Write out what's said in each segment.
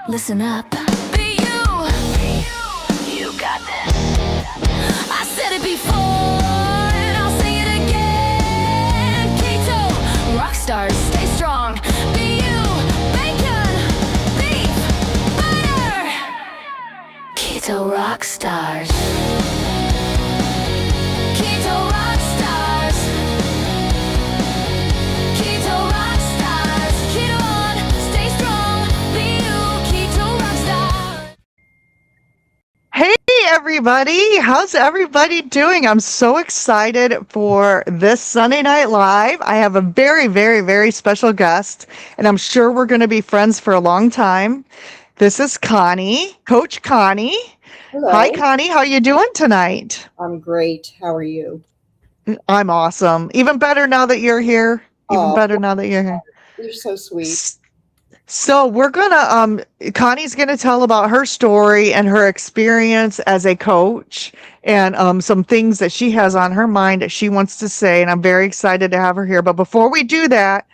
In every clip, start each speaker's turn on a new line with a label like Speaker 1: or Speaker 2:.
Speaker 1: Listen up. Be you. You got this. I said it before and I'll say it again. Keto, rock stars, stay strong. Be you. Bacon, beef, butter. Keto rock stars. Keto rock stars. Keto rock stars. Keto on, stay strong. Be you. Keto rock stars.
Speaker 2: Hey everybody, how's everybody doing? I'm so excited for this Sunday Night Live. I have a very, very, very special guest, and I'm sure we're going to be friends for a long time. This is Connie, Coach Connie. Hi
Speaker 3: Hello,
Speaker 2: Connie, how you doing tonight?
Speaker 3: I'm great. How are you?
Speaker 2: I'm awesome. Even better now that you're here. Even
Speaker 3: Oh,
Speaker 2: better now that you're here.
Speaker 3: you're so sweet.
Speaker 2: So we're gonna Connie's gonna tell about her story and her experience as a coach and some things that she has on her mind that she wants to say, and I'm very excited to have her here. But before we do that,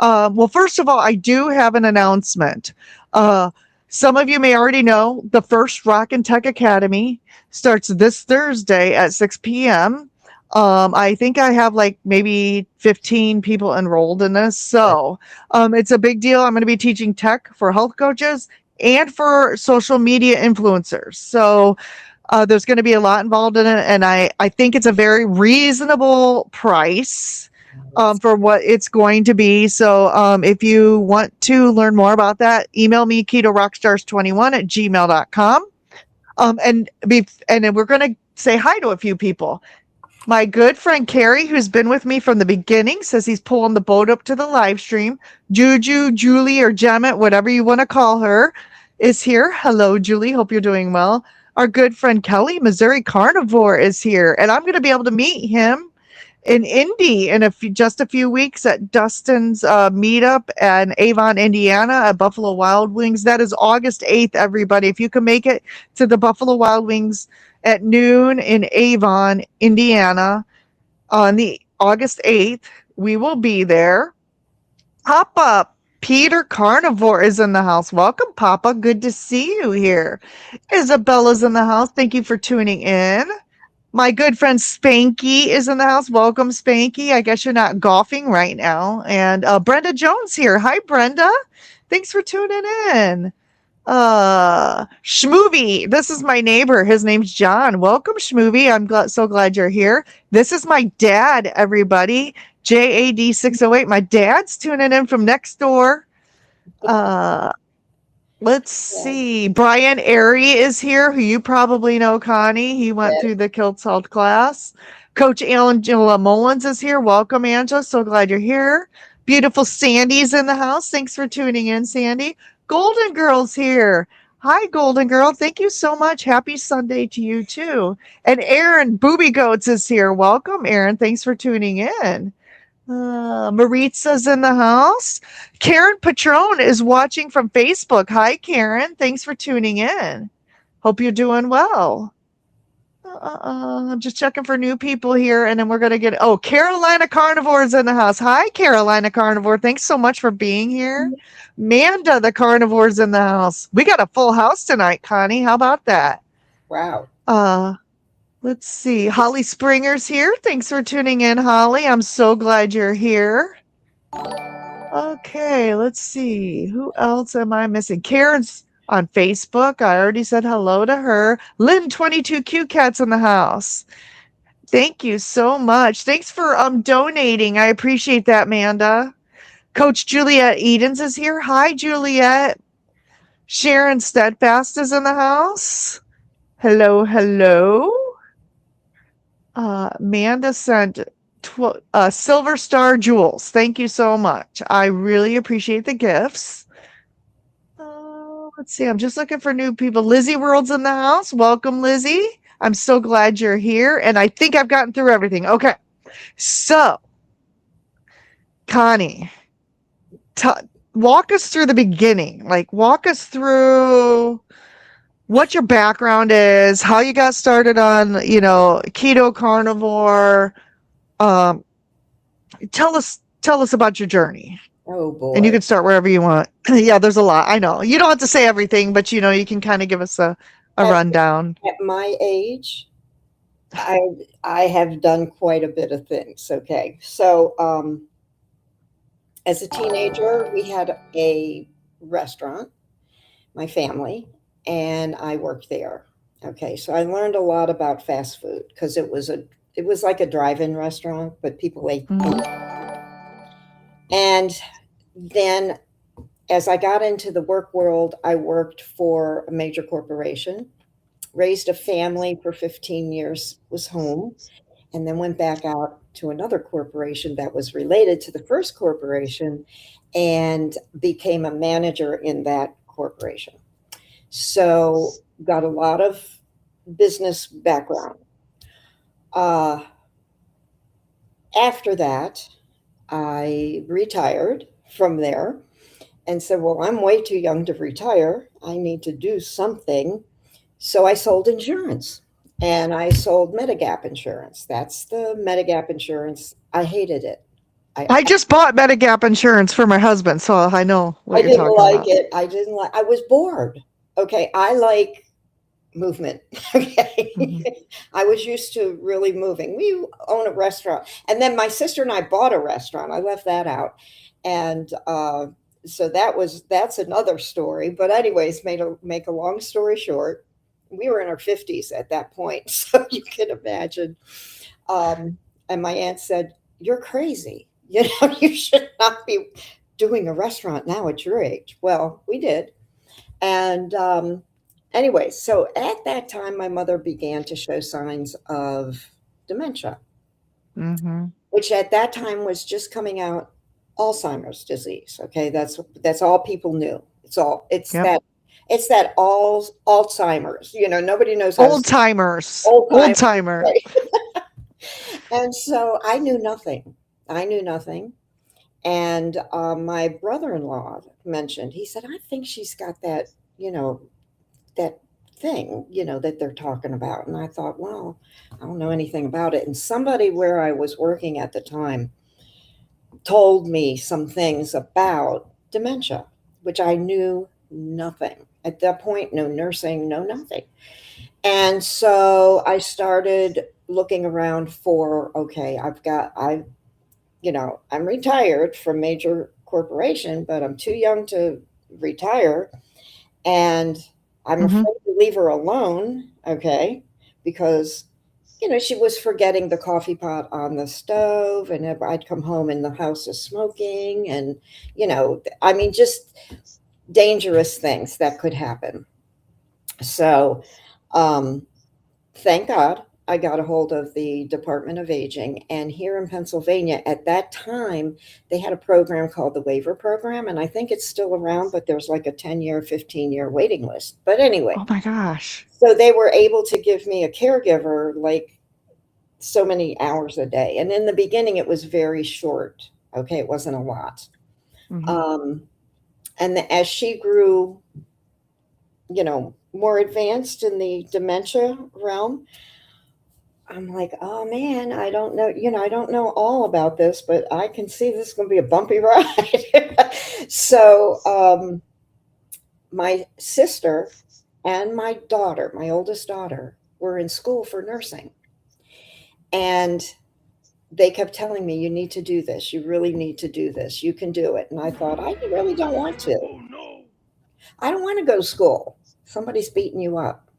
Speaker 2: well, first of all, I do have an announcement. Some of you may already know the first Rock and Tech Academy starts this Thursday at 6 p.m. I think I have like maybe 15 people enrolled in this. So it's a big deal. I'm going to be teaching tech for health coaches and for social media influencers. So there's going to be a lot involved in it. And I think it's a very reasonable price for what it's going to be. So if you want to learn more about that, email me ketorockstars21@gmail.com. And then we're going to say hi to a few people. My good friend Carrie, who's been with me from the beginning, says he's pulling the boat up to the live stream. Juju, Julie, or Gemmet, whatever you want to call her, is here. Hello, Julie. Hope you're doing well. Our good friend Kelly, Missouri Carnivore, is here. And I'm going to be able to meet him in Indy in just a few weeks at Dustin's meetup in Avon, Indiana at Buffalo Wild Wings. That is August 8th, everybody. If you can make it to the Buffalo Wild Wings at noon in Avon, Indiana on the August 8th, we will be there. Papa Peter Carnivore is in the house. Welcome, Papa. Good to see you here. Isabella's in the house. Thank you for tuning in. My good friend Spanky is in the house. Welcome, Spanky. I guess you're not golfing right now. And Brenda Jones here. Hi, Brenda. Thanks for tuning in. Schmoovy, this is my neighbor. His name's John. Welcome, Schmoovy. I'm so glad you're here. This is my dad, everybody. JAD608. My dad's tuning in from next door. Let's see. Brian Airy is here, who you probably know, Connie. He went through the Kiltz Health class. Coach Angela Mullins is here. Welcome, Angela. So glad you're here. Beautiful Sandy's in the house. Thanks for tuning in, Sandy. Golden Girl's here. Hi, Golden Girl. Thank you so much. Happy Sunday to you, too. And Aaron Booby Goats is here. Welcome, Aaron. Thanks for tuning in. Maritza's in the house. Karen Patron is watching from Facebook. Hi, Karen. Thanks for tuning in. Hope you're doing well. I'm just checking for new people here, and then we're going to get... Oh, Carolina Carnivore is in the house. Hi, Carolina Carnivore. Thanks so much for being here. Manda, the Carnivore's in the house. We got a full house tonight, Connie. How about that?
Speaker 3: Wow.
Speaker 2: Let's see. Holly Springer's here. Thanks for tuning in, Holly. I'm so glad you're here. Okay, let's see. Who else am I missing? Karen's on Facebook. I already said hello to her. Lynn22 Cat's in the house. Thank you so much. Thanks for donating. I appreciate that, Manda. Coach Juliet Edens is here. Hi, Juliet. Sharon Steadfast is in the house. Hello, hello. Amanda sent Silver Star Jewels. Thank you so much. I really appreciate the gifts. Let's see. I'm just looking for new people. Lizzie World's in the house. Welcome, Lizzie. I'm so glad you're here. And I think I've gotten through everything. Okay. So, Connie, walk us through the beginning. Like, walk us through what your background is, how you got started on, keto carnivore. Tell us about your journey.
Speaker 3: Oh boy.
Speaker 2: And you can start wherever you want. Yeah, there's a lot. I know. You don't have to say everything, but you can kind of give us a
Speaker 3: At,
Speaker 2: rundown.
Speaker 3: at my age, I have done quite a bit of things. Okay. So as a teenager, we had a restaurant, my family, and I worked there. Okay. So I learned a lot about fast food because it was like a drive-in restaurant, but people ate. And then as I got into the work world, I worked for a major corporation, raised a family for 15 years, was home, and then went back out to another corporation that was related to the first corporation and became a manager in that corporation. So got a lot of business background. After that, I retired from there and said, well, I'm way too young to retire. I need to do something. So I sold insurance and I sold Medigap insurance. That's the Medigap insurance. I hated it.
Speaker 2: I just bought Medigap insurance for my husband, so I know what
Speaker 3: I
Speaker 2: you're
Speaker 3: didn't
Speaker 2: talking
Speaker 3: like
Speaker 2: about.
Speaker 3: it. I was bored. Okay. I like movement. Okay. I was used to really moving. We own a restaurant. And then my sister and I bought a restaurant. I left that out. And so that's another story. But anyways, make a long story short, we were in our 50s at that point. So you can imagine. And my aunt said, you're crazy. You should not be doing a restaurant now at your age. Well, we did. And anyway, so at that time, my mother began to show signs of dementia, which at that time was just coming out Alzheimer's disease. Okay, that's all people knew.
Speaker 2: Yep.
Speaker 3: It's that all Alzheimer's. Nobody knows how to
Speaker 2: Old timers.
Speaker 3: old
Speaker 2: Old
Speaker 3: time.
Speaker 2: timer.
Speaker 3: And so I knew nothing. And my brother-in-law mentioned, he said, I think she's got that, that thing, that they're talking about. And I thought, well, I don't know anything about it. And somebody where I was working at the time told me some things about dementia, which I knew nothing. At that point, no nursing, no nothing. And so I started looking around for, okay, I'm retired from major corporation, but I'm too young to retire. And I'm afraid to leave her alone, okay, because, she was forgetting the coffee pot on the stove, and I'd come home and the house is smoking, and, just dangerous things that could happen. So, thank God I got a hold of the Department of Aging. And here in Pennsylvania, at that time, they had a program called the waiver program. And I think it's still around, but there's like a 10-year, 15-year waiting list. But anyway.
Speaker 2: Oh my gosh.
Speaker 3: So they were able to give me a caregiver like so many hours a day. And in the beginning, it was very short. Okay. It wasn't a lot. And as she grew, more advanced in the dementia realm, I'm like, oh man, I don't know, I don't know all about this, but I can see this is going to be a bumpy ride. So my sister and my daughter, my oldest daughter, were in school for nursing. And they kept telling me, you need to do this. You really need to do this. You can do it. And I thought, I really don't want to. Oh, no. I don't want to go to school. Somebody's beating you up.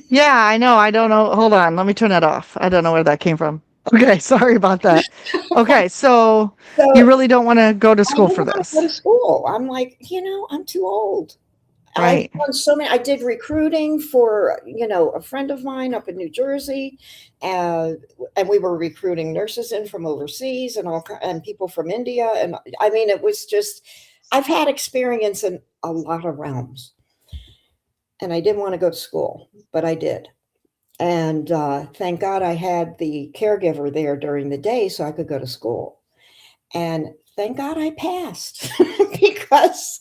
Speaker 2: Yeah, I know. I don't know. Hold on. Let me turn that off. I don't know where that came from. Okay. Sorry about that. Okay. So you really don't want to go to school for this.
Speaker 3: I go to school. I'm like, I'm too old.
Speaker 2: Right.
Speaker 3: I've done so many. I did recruiting for, a friend of mine up in New Jersey, and we were recruiting nurses in from overseas and people from India. And I mean, it was just, I've had experience in a lot of realms. And I didn't want to go to school, but I did. And thank God I had the caregiver there during the day so I could go to school. And thank God I passed because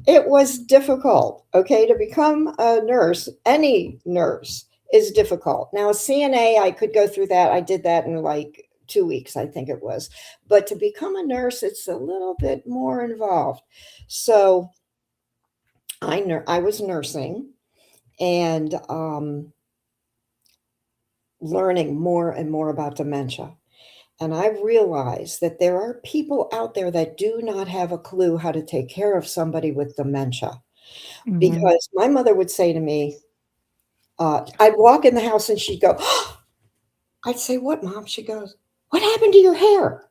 Speaker 3: it was difficult. Okay, to become a nurse, any nurse, is difficult. Now, a CNA, I could go through that. I did that in like 2 weeks, I think it was. But to become a nurse, it's a little bit more involved. So I was nursing and learning more and more about dementia. And I realized that there are people out there that do not have a clue how to take care of somebody with dementia.
Speaker 2: Mhm.
Speaker 3: Because my mother would say to me, I'd walk in the house and she'd go, I'd say, "What, Mom?" She goes, "What happened to your hair?"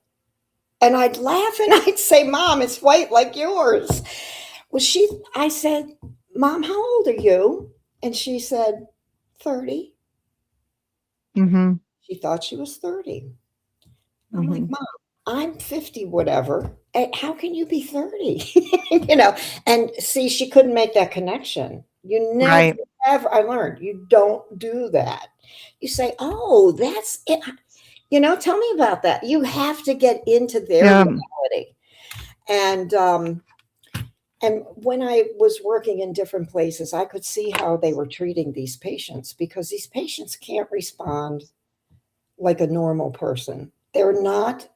Speaker 3: And I'd laugh and I'd say, "Mom, it's white like yours." Well, I said, "Mom, how old are you?" And she said, 30.
Speaker 2: Mhm.
Speaker 3: She thought she was 30. I'm like,
Speaker 2: Mhm.
Speaker 3: "Mom, I'm 50, whatever. How can you be 30?" And see, she couldn't make that connection. You never,
Speaker 2: Right.
Speaker 3: ever, I learned you don't do that. You say, "Oh, that's it." Tell me about that. You have to get into their
Speaker 2: Yeah.
Speaker 3: reality. And when I was working in different places, I could see how they were treating these patients because these patients can't respond like a normal person. They're not,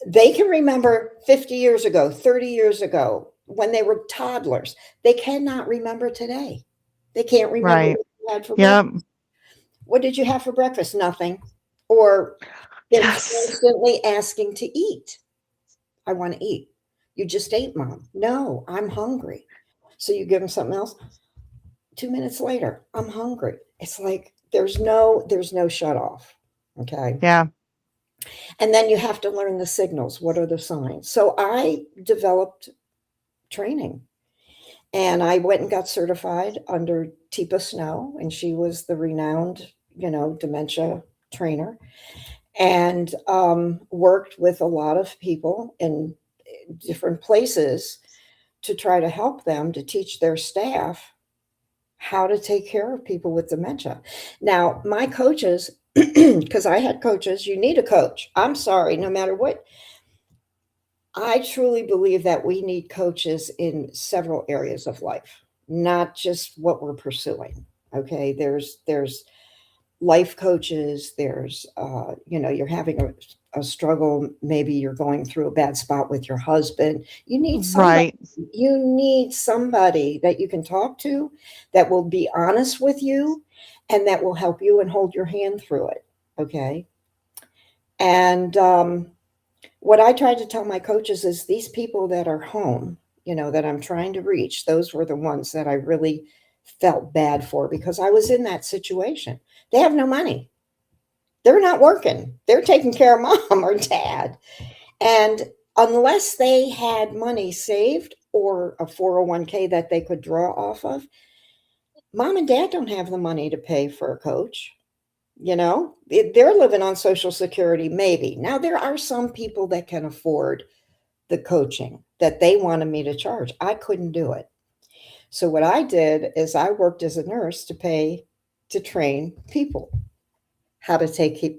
Speaker 3: they can remember 50 years ago, 30 years ago, when they were toddlers. They cannot remember today. They can't remember
Speaker 2: Right.
Speaker 3: what you had for
Speaker 2: Yep.
Speaker 3: breakfast. What did you have for breakfast? Nothing. Or they're
Speaker 2: Yes.
Speaker 3: constantly asking to eat. I want to eat. You just ate, Mom. No, I'm hungry. So you give them something else. 2 minutes later, I'm hungry. It's like there's no shut off. Okay.
Speaker 2: Yeah.
Speaker 3: And then you have to learn the signals. What are the signs? So I developed training and I went and got certified under Teepa Snow, and she was the renowned, dementia trainer, and worked with a lot of people in different places to try to help them to teach their staff how to take care of people with dementia. Now, my coaches, because I had coaches, you need a coach. I'm sorry, no matter what. I truly believe that we need coaches in several areas of life, not just what we're pursuing. Okay, there's life coaches. There's you're having a struggle. Maybe you're going through a bad spot with your husband. You need somebody.
Speaker 2: Right.
Speaker 3: You need somebody that you can talk to, that will be honest with you, and that will help you and hold your hand through it. Okay. And what I tried to tell my coaches is these people that are home, that I'm trying to reach, those were the ones that I really felt bad for because I was in that situation. They have no money. They're not working. They're taking care of mom or dad. And unless they had money saved or a 401k that they could draw off of, mom and dad don't have the money to pay for a coach. They're living on Social Security, maybe. Now, there are some people that can afford the coaching that they wanted me to charge. I couldn't do it. So what I did is I worked as a nurse to train people how to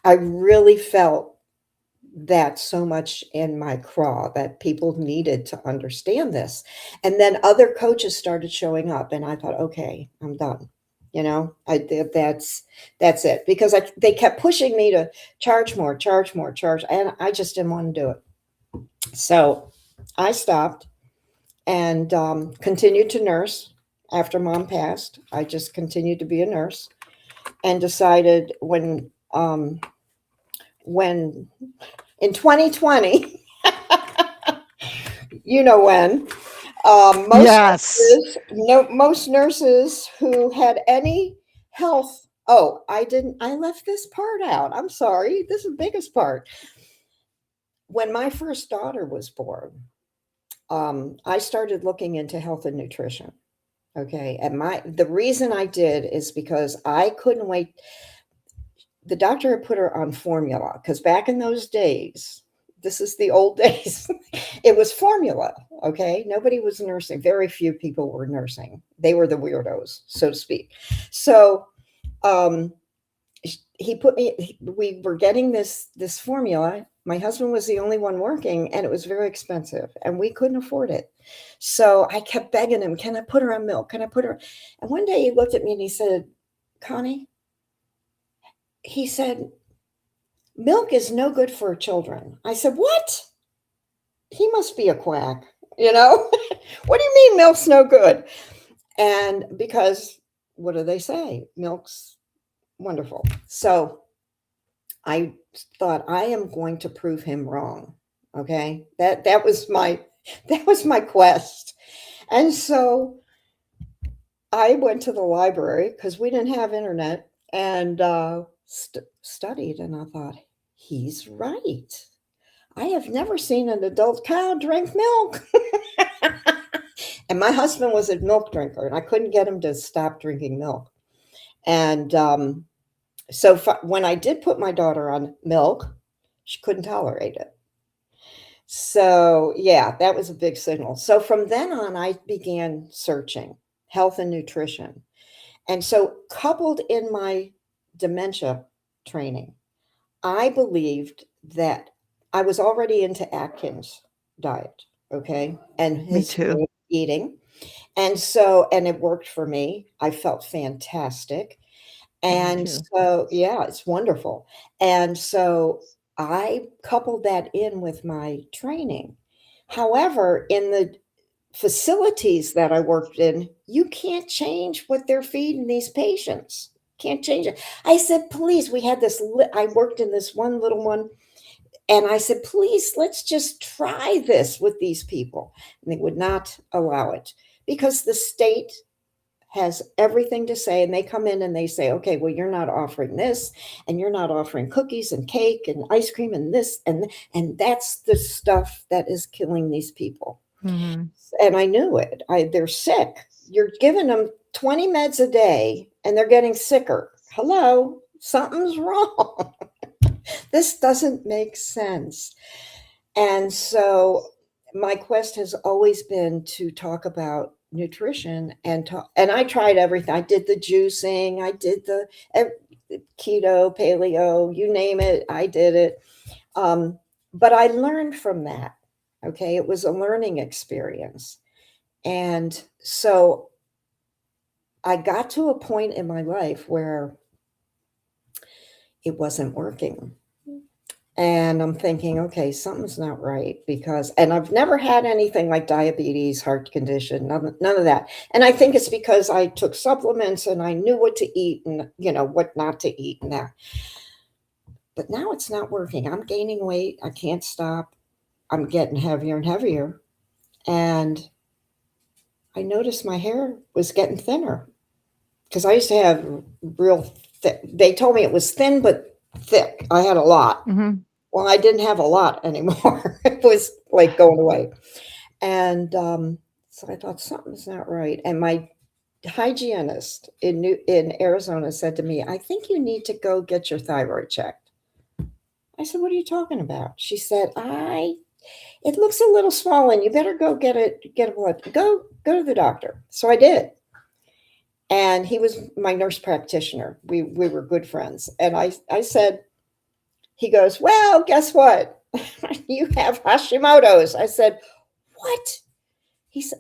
Speaker 3: I really felt that so much in my craw that people needed to understand this. And then other coaches started showing up and I thought, okay, I'm done. I did that's it because they kept pushing me to charge more, and I just didn't want to do it. So I stopped and continued to nurse after mom passed. I just continued to be a nurse and decided when in 2020, when
Speaker 2: Yes.
Speaker 3: most nurses who had any health. Oh, I left this part out. I'm sorry. This is the biggest part. When my first daughter was born, I started looking into health and nutrition. Okay. And the reason I did is because I couldn't wait. The doctor had put her on formula because back in those days, this is the old days, it was formula. Okay. Nobody was nursing. Very few people were nursing. They were the weirdos, so to speak. So, we were getting this formula. My husband was the only one working and it was very expensive and we couldn't afford it. So I kept begging him, can I put her on milk? Can I put her? And one day he looked at me and he said, Connie, he said, milk is no good for children. I said, what? He must be a quack, you know? What do you mean milk's no good? And because what do they say? Milk's wonderful. So I thought I am going to prove him wrong. Okay. That was my quest. And so I went to the library because we didn't have internet and studied. And I thought, he's right. I have never seen an adult cow drink milk. And my husband was a milk drinker, and I couldn't get him to stop drinking milk. And so when I did put my daughter on milk, she couldn't tolerate it. So yeah, that was a big signal. So from then on, I began searching health and nutrition. And so coupled in my dementia training, I believed that I was already into Atkins diet, okay? And
Speaker 2: Me too.
Speaker 3: eating. And so, and it worked for me. I felt fantastic. And
Speaker 2: too.
Speaker 3: so, yeah, it's wonderful. And so I coupled that in with my training. However, in the facilities that I worked in, you can't change what they're feeding these patients. Can't change it. I said, please, we had this, I worked in this one little one. And I said, please, let's just try this with these people. And they would not allow it because the state has everything to say. And they come in and they say, okay, well, you're not offering this, and you're not offering cookies and cake and ice cream and this. And that's the stuff that is killing these people.
Speaker 2: Mm-hmm.
Speaker 3: And I knew it. They're sick. You're giving them 20 meds a day and they're getting sicker. Hello, something's wrong. This doesn't make sense. And so my quest has always been to talk about nutrition and I tried everything. I did the juicing, I did the keto, paleo, you name it, I did it. But I learned from that. Okay. It was a learning experience. And so I got to a point in my life where it wasn't working. And I'm thinking, okay, something's not right and I've never had anything like diabetes, heart condition, none of that. And I think it's because I took supplements and I knew what to eat and, what not to eat and that. But now it's not working. I'm gaining weight. I can't stop. I'm getting heavier and heavier. And I noticed my hair was getting thinner because I used to have real thick. They told me it was thin, but thick. I had a lot.
Speaker 2: Mm-hmm.
Speaker 3: Well, I didn't have a lot anymore. It was like going away. And so I thought something's not right. And my hygienist in Arizona said to me, I think you need to go get your thyroid checked. I said, what are you talking about? She said, it looks a little swollen. You better go get a blood. Go to the doctor. So I did. And he was my nurse practitioner. We were good friends. And I said, he goes, well, guess what? You have Hashimoto's. I said, what?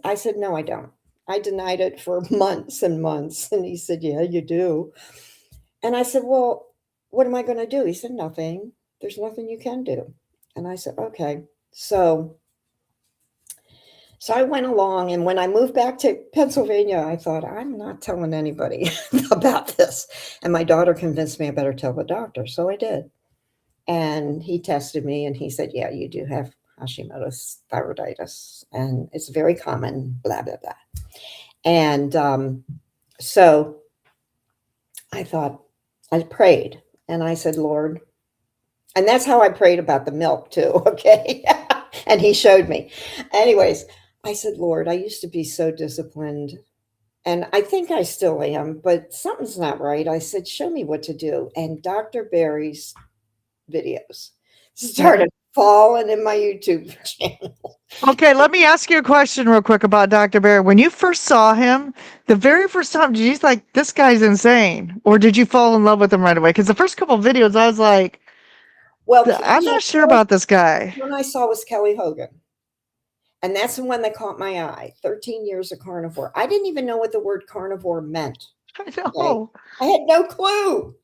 Speaker 3: I said, no, I don't. I denied it for months and months. And he said, yeah, you do. And I said, well, what am I going to do? He said, nothing. There's nothing you can do. And I said, okay. So I went along. And when I moved back to Pennsylvania, I thought, I'm not telling anybody about this. And my daughter convinced me I better tell the doctor. So I did. And he tested me and he said, yeah, you do have Hashimoto's thyroiditis and it's very common, blah, blah, blah. And so I thought, I prayed and I said, Lord, and that's how I prayed about the milk too. Okay. And he showed me. Anyways, I said, Lord, I used to be so disciplined and I think I still am, but something's not right. I said, show me what to do. And Dr. Barry's videos started falling in my YouTube channel.
Speaker 2: Okay, let me ask you a question real quick about Dr. Barry. When you first saw him, the very first time, did you like, this guy's insane? Or did you fall in love with him right away? Because the first couple of videos, I was like,
Speaker 3: well,
Speaker 2: I'm not sure about this guy.
Speaker 3: One I saw was Kelly Hogan. And that's the one that caught my eye. 13 years of carnivore. I didn't even know what the word carnivore meant.
Speaker 2: I know.
Speaker 3: Okay? I had no clue.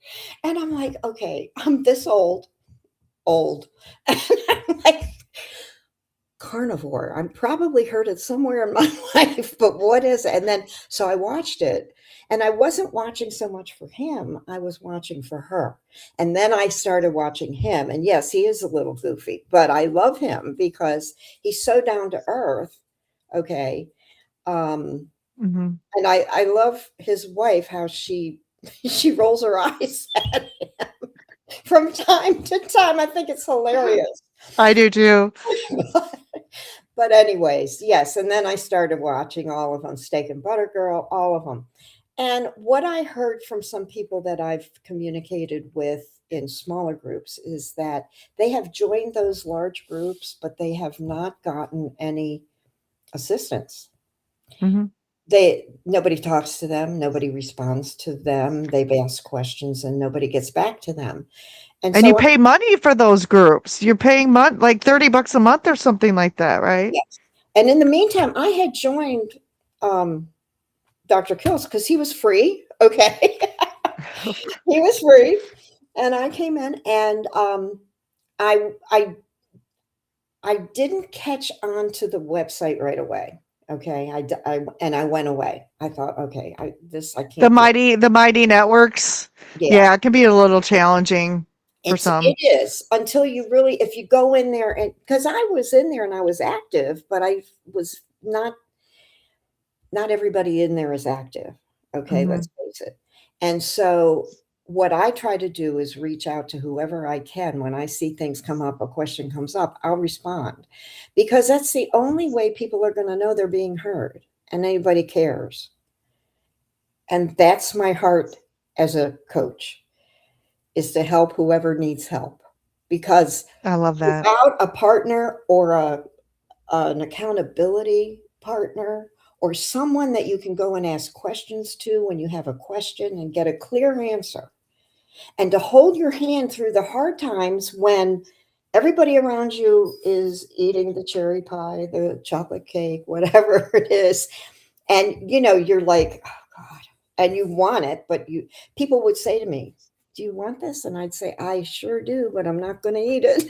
Speaker 3: And I'm like, okay, I'm this old. old. And I'm like, carnivore. I've probably heard it somewhere in my life, but what is it? And then, so I watched it, and I wasn't watching so much for him. I was watching for her. And then I started watching him. And yes, he is a little goofy, but I love him because he's so down to earth. Okay.
Speaker 2: Mhm.
Speaker 3: And I love his wife, how she rolls her eyes at him from time to time. I think it's hilarious.
Speaker 2: I do too.
Speaker 3: But anyways, yes. And then I started watching all of them, Steak and Butter Girl, all of them. And what I heard from some people that I've communicated with in smaller groups is that they have joined those large groups, but they have not gotten any assistance.
Speaker 2: Mhm.
Speaker 3: Nobody talks to them, nobody responds to them. They've asked questions and nobody gets back to them. And
Speaker 2: And you
Speaker 3: so,
Speaker 2: pay money for those groups. You're paying like $30 a month or something like that, right?
Speaker 3: yes. And in the meantime, I had joined Dr. Kiltz because he was free. Okay. He was free. And I came in, and I didn't catch on to the website right away. Okay. I went away. I thought, okay, I
Speaker 2: The
Speaker 3: can't do it.
Speaker 2: mighty networks.
Speaker 3: Yeah.
Speaker 2: Yeah, it can be a little challenging for some.
Speaker 3: It is, until you really, if you go in there, and because I was in there and I was active, but I was not everybody in there is active. Okay, let's
Speaker 2: Mhm.
Speaker 3: face it. And so what I try to do is reach out to whoever I can. When I see things come up, a question comes up, I'll respond, because that's the only way people are going to know they're being heard and anybody cares. And that's my heart as a coach, is to help whoever needs help. Because
Speaker 2: I love that.
Speaker 3: without a partner or an accountability partner, or someone that you can go and ask questions to when you have a question and get a clear answer, and to hold your hand through the hard times when everybody around you is eating the cherry pie, the chocolate cake, whatever it is, and you're like, oh God, and you want it, but people would say to me, do you want this? And I'd say, I sure do, but I'm not going to eat it.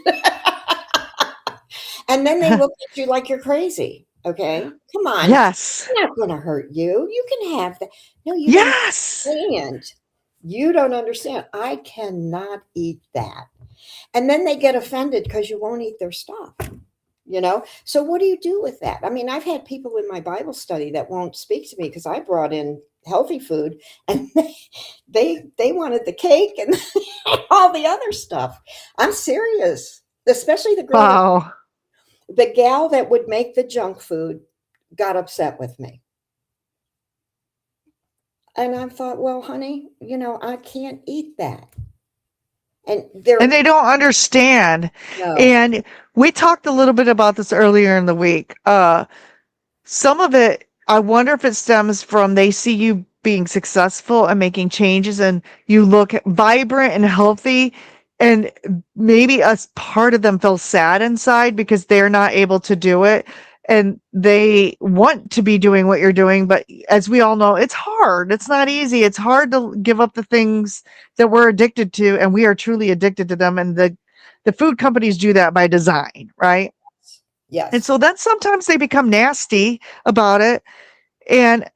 Speaker 3: And then they look at you like you're crazy. Okay, come on,
Speaker 2: Yes.
Speaker 3: it's not going to hurt you. You can have that. No, you don't
Speaker 2: Yes.
Speaker 3: understand. You don't understand. I cannot eat that. And then they get offended because you won't eat their stuff. So what do you do with that? I mean, I've had people in my Bible study that won't speak to me because I brought in healthy food, and they wanted the cake and all the other stuff. I'm serious, especially
Speaker 2: Wow.
Speaker 3: the gal that would make the junk food got upset with me. And I thought, well, honey, I can't eat that. And
Speaker 2: And they don't understand.
Speaker 3: no,
Speaker 2: And we talked a little bit about this earlier in the week. Some of it, I wonder if it stems from they see you being successful and making changes, and you look vibrant and healthy, and maybe a part of them feels sad inside because they're not able to do it, and they want to be doing what you're doing, but as we all know, it's hard. It's not easy. It's hard to give up the things that we're addicted to, and we are truly addicted to them, and the food companies do that by design, right?
Speaker 3: yes.
Speaker 2: And so then sometimes they become nasty about it, and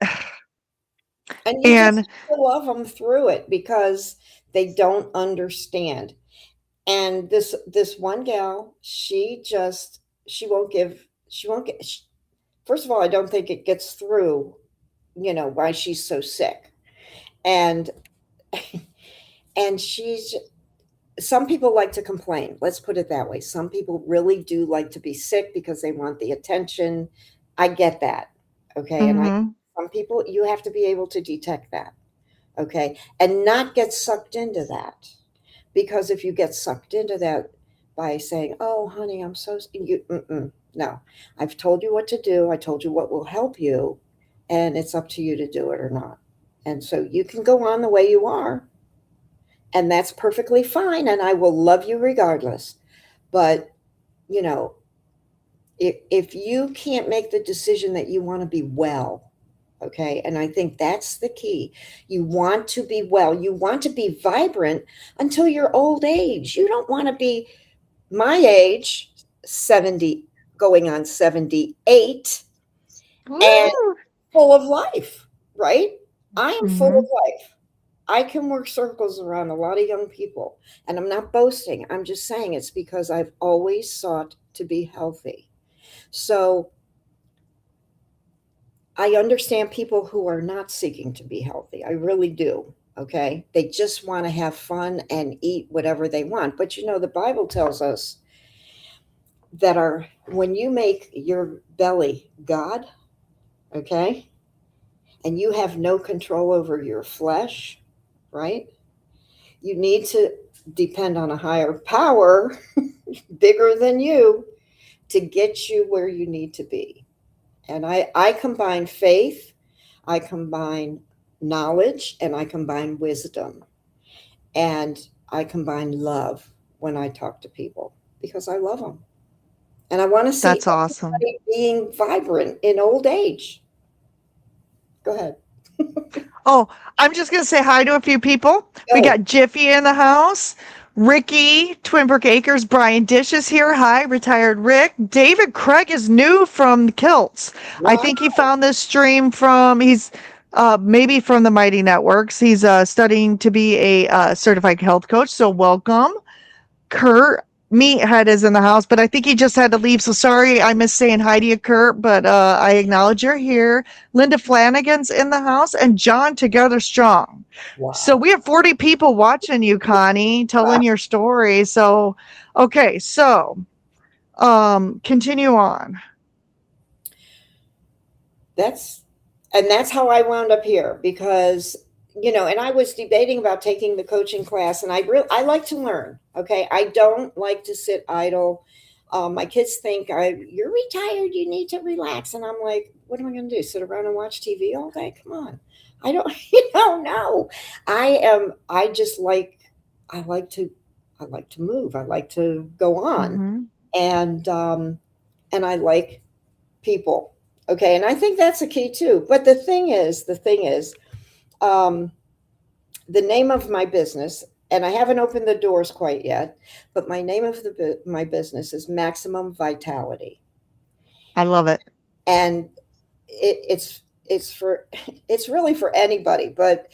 Speaker 3: And you just have to love them through it because they don't understand. And this one gal, she won't give, first of all, I don't think it gets through, why she's so sick. And and some people like to complain. Let's put it that way. Some people really do like to be sick because they want the attention. I get that. Okay. And
Speaker 2: mhm.
Speaker 3: some people, you have to be able to detect that. Okay. And not get sucked into that. Because if you get sucked into that by saying, oh, honey, I'm so, no, I've told you what to do. I told you what will help you. And it's up to you to do it or not. And so you can go on the way you are. And that's perfectly fine. And I will love you regardless. But, if you can't make the decision that you want to be well, okay, and I think that's the key. You want to be well. You want to be vibrant until your old age. You don't want to be my age, 70, going on 78, and
Speaker 2: Woo!
Speaker 3: full of life, right? I am full of
Speaker 2: Mhm.
Speaker 3: life. I can work circles around a lot of young people, and I'm not boasting. I'm just saying it's because I've always sought to be healthy. So I understand people who are not seeking to be healthy. I really do. Okay. They just want to have fun and eat whatever they want. But the Bible tells us that when you make your belly God, okay, and you have no control over your flesh, right? You need to depend on a higher power, bigger than you, to get you where you need to be. And I combine faith, I combine knowledge, and I combine wisdom. And I combine love when I talk to people because I love them. And I want to see
Speaker 2: That's awesome.
Speaker 3: everybody being vibrant in old age. Go ahead.
Speaker 2: Oh, I'm just going to say hi to a few people. We
Speaker 3: Go.
Speaker 2: got Jiffy in the house. Ricky, Twin Brook Acres, Brian Dish is here. Hi, retired Rick. David Craig is new from the Kiltz. I
Speaker 3: Wow.
Speaker 2: think he found this stream he's maybe from the Mighty Networks. He's studying to be a certified health coach. So welcome. Kurt Meathead is in the house, but I think he just had to leave. So sorry, I missed saying hi to you, Kurt, but I acknowledge you're here. Linda Flanagan's in the house, and John Together Strong. So
Speaker 3: Wow.
Speaker 2: we have 40 people watching you, Connie,
Speaker 3: Wow.
Speaker 2: telling your story. So, okay, so continue on.
Speaker 3: That's how I wound up here because and I was debating about taking the coaching class, and I like to learn. Okay, I don't like to sit idle. My kids think you're retired, you need to relax, and I'm like, what am I going to do? Sit around and watch TV all day? Come on, I don't. No. I just I like to I like to move. I like to go on,
Speaker 2: Mm-hmm.
Speaker 3: and I like people. Okay, and I think that's a key too. But the thing is, um, the name of my business, and I haven't opened the doors quite yet, but my name of my business is Maximum Vitality,
Speaker 2: I love it.
Speaker 3: and it's for it's really for anybody, but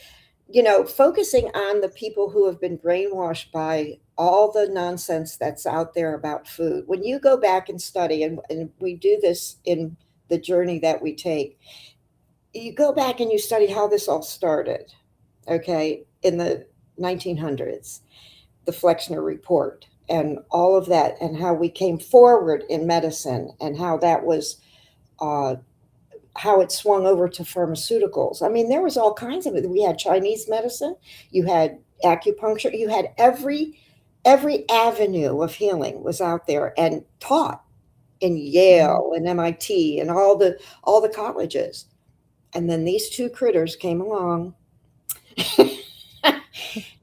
Speaker 3: focusing on the people who have been brainwashed by all the nonsense that's out there about food. When you go back and study, and we do this in the journey that we take, you go back and you study how this all started, okay, in the 1900s, the Flexner Report, and all of that, and how we came forward in medicine, and how that was uh, how it swung over to pharmaceuticals. I mean, there was all kinds of it. We had Chinese medicine, you had acupuncture, you had every avenue of healing was out there and taught in
Speaker 2: Mhm.
Speaker 3: Yale and MIT and all the colleges. And then these two critters came along,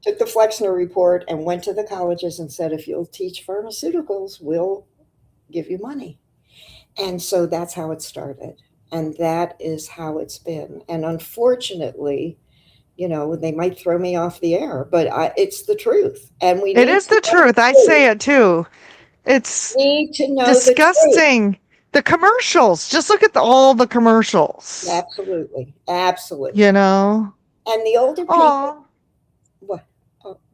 Speaker 3: took the Flexner Report, and went to the colleges and said, if you'll teach pharmaceuticals, we'll give you money. And so that's how it started. And that is how it's been. And unfortunately, they might throw me off the air, but it's the truth. And we
Speaker 2: It
Speaker 3: need
Speaker 2: is
Speaker 3: to
Speaker 2: the
Speaker 3: know the
Speaker 2: truth. I
Speaker 3: truth.
Speaker 2: say it too. It's
Speaker 3: We need to know the truth.
Speaker 2: disgusting. The commercials. Just look at all the commercials.
Speaker 3: Absolutely.
Speaker 2: You
Speaker 3: Absolutely.
Speaker 2: know?
Speaker 3: And the older people,
Speaker 2: Oh,
Speaker 3: what?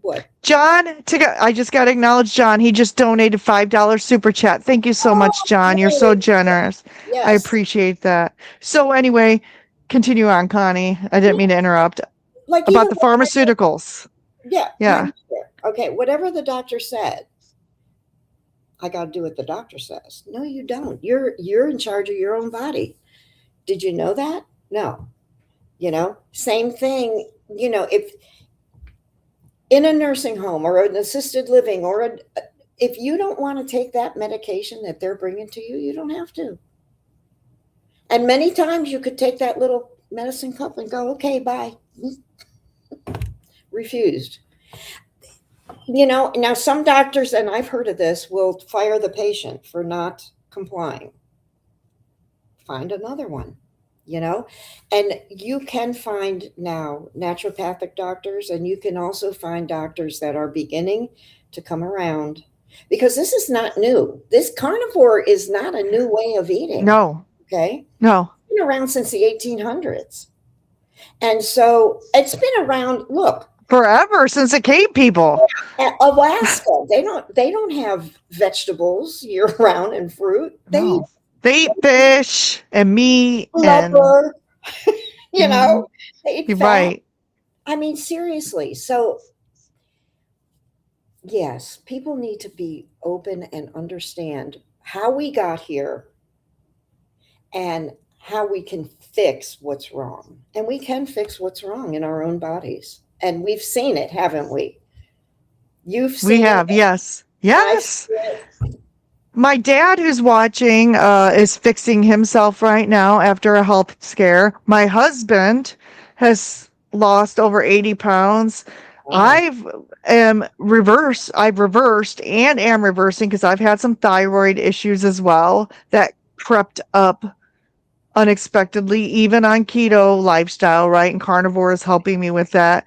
Speaker 3: What?
Speaker 2: I just got to acknowledge John. He just donated $5 super chat. Thank you so much,
Speaker 3: Oh,
Speaker 2: John. You're so
Speaker 3: really?
Speaker 2: generous. I
Speaker 3: Yes.
Speaker 2: appreciate that. So anyway, continue on, Connie. I didn't mean to interrupt.
Speaker 3: Like
Speaker 2: About
Speaker 3: even
Speaker 2: the pharmaceuticals.
Speaker 3: yeah,
Speaker 2: Yeah.
Speaker 3: primary care. Okay, whatever the doctor said, I got to do what the doctor says. No, you don't. You're in charge of your own body. Did you know that? No. Same thing. If in a nursing home or an assisted living if you don't want to take that medication that they're bringing to you, you don't have to. And many times you could take that little medicine cup and go, okay, bye. Refused. Now some doctors, and I've heard of this, will fire the patient for not complying. Find another one, and you can find now naturopathic doctors, and you can also find doctors that are beginning to come around because this is not new. This carnivore is not a new way of eating.
Speaker 2: No,
Speaker 3: Okay.
Speaker 2: no.
Speaker 3: It's been around since the 1800s. And so it's been around, look,
Speaker 2: Forever, since the cave people.
Speaker 3: Alaska, they don't have vegetables year round and fruit.
Speaker 2: No. They eat fish and meat and
Speaker 3: Blubber, you know, they eat
Speaker 2: you're
Speaker 3: fat.
Speaker 2: right.
Speaker 3: I mean, seriously. So, yes, people need to be open and understand how we got here and how we can fix what's wrong. And we can fix what's wrong in our own bodies. And we've seen it, haven't we? You've seen
Speaker 2: We have,
Speaker 3: it.
Speaker 2: yes. Yes.
Speaker 3: I've-
Speaker 2: My dad, who's watching, is fixing himself right now after a health scare. My husband has lost over 80 pounds. I've reversed and am reversing because I've had some thyroid issues as well that crept up unexpectedly, even on keto lifestyle, right? And carnivore is helping me with that.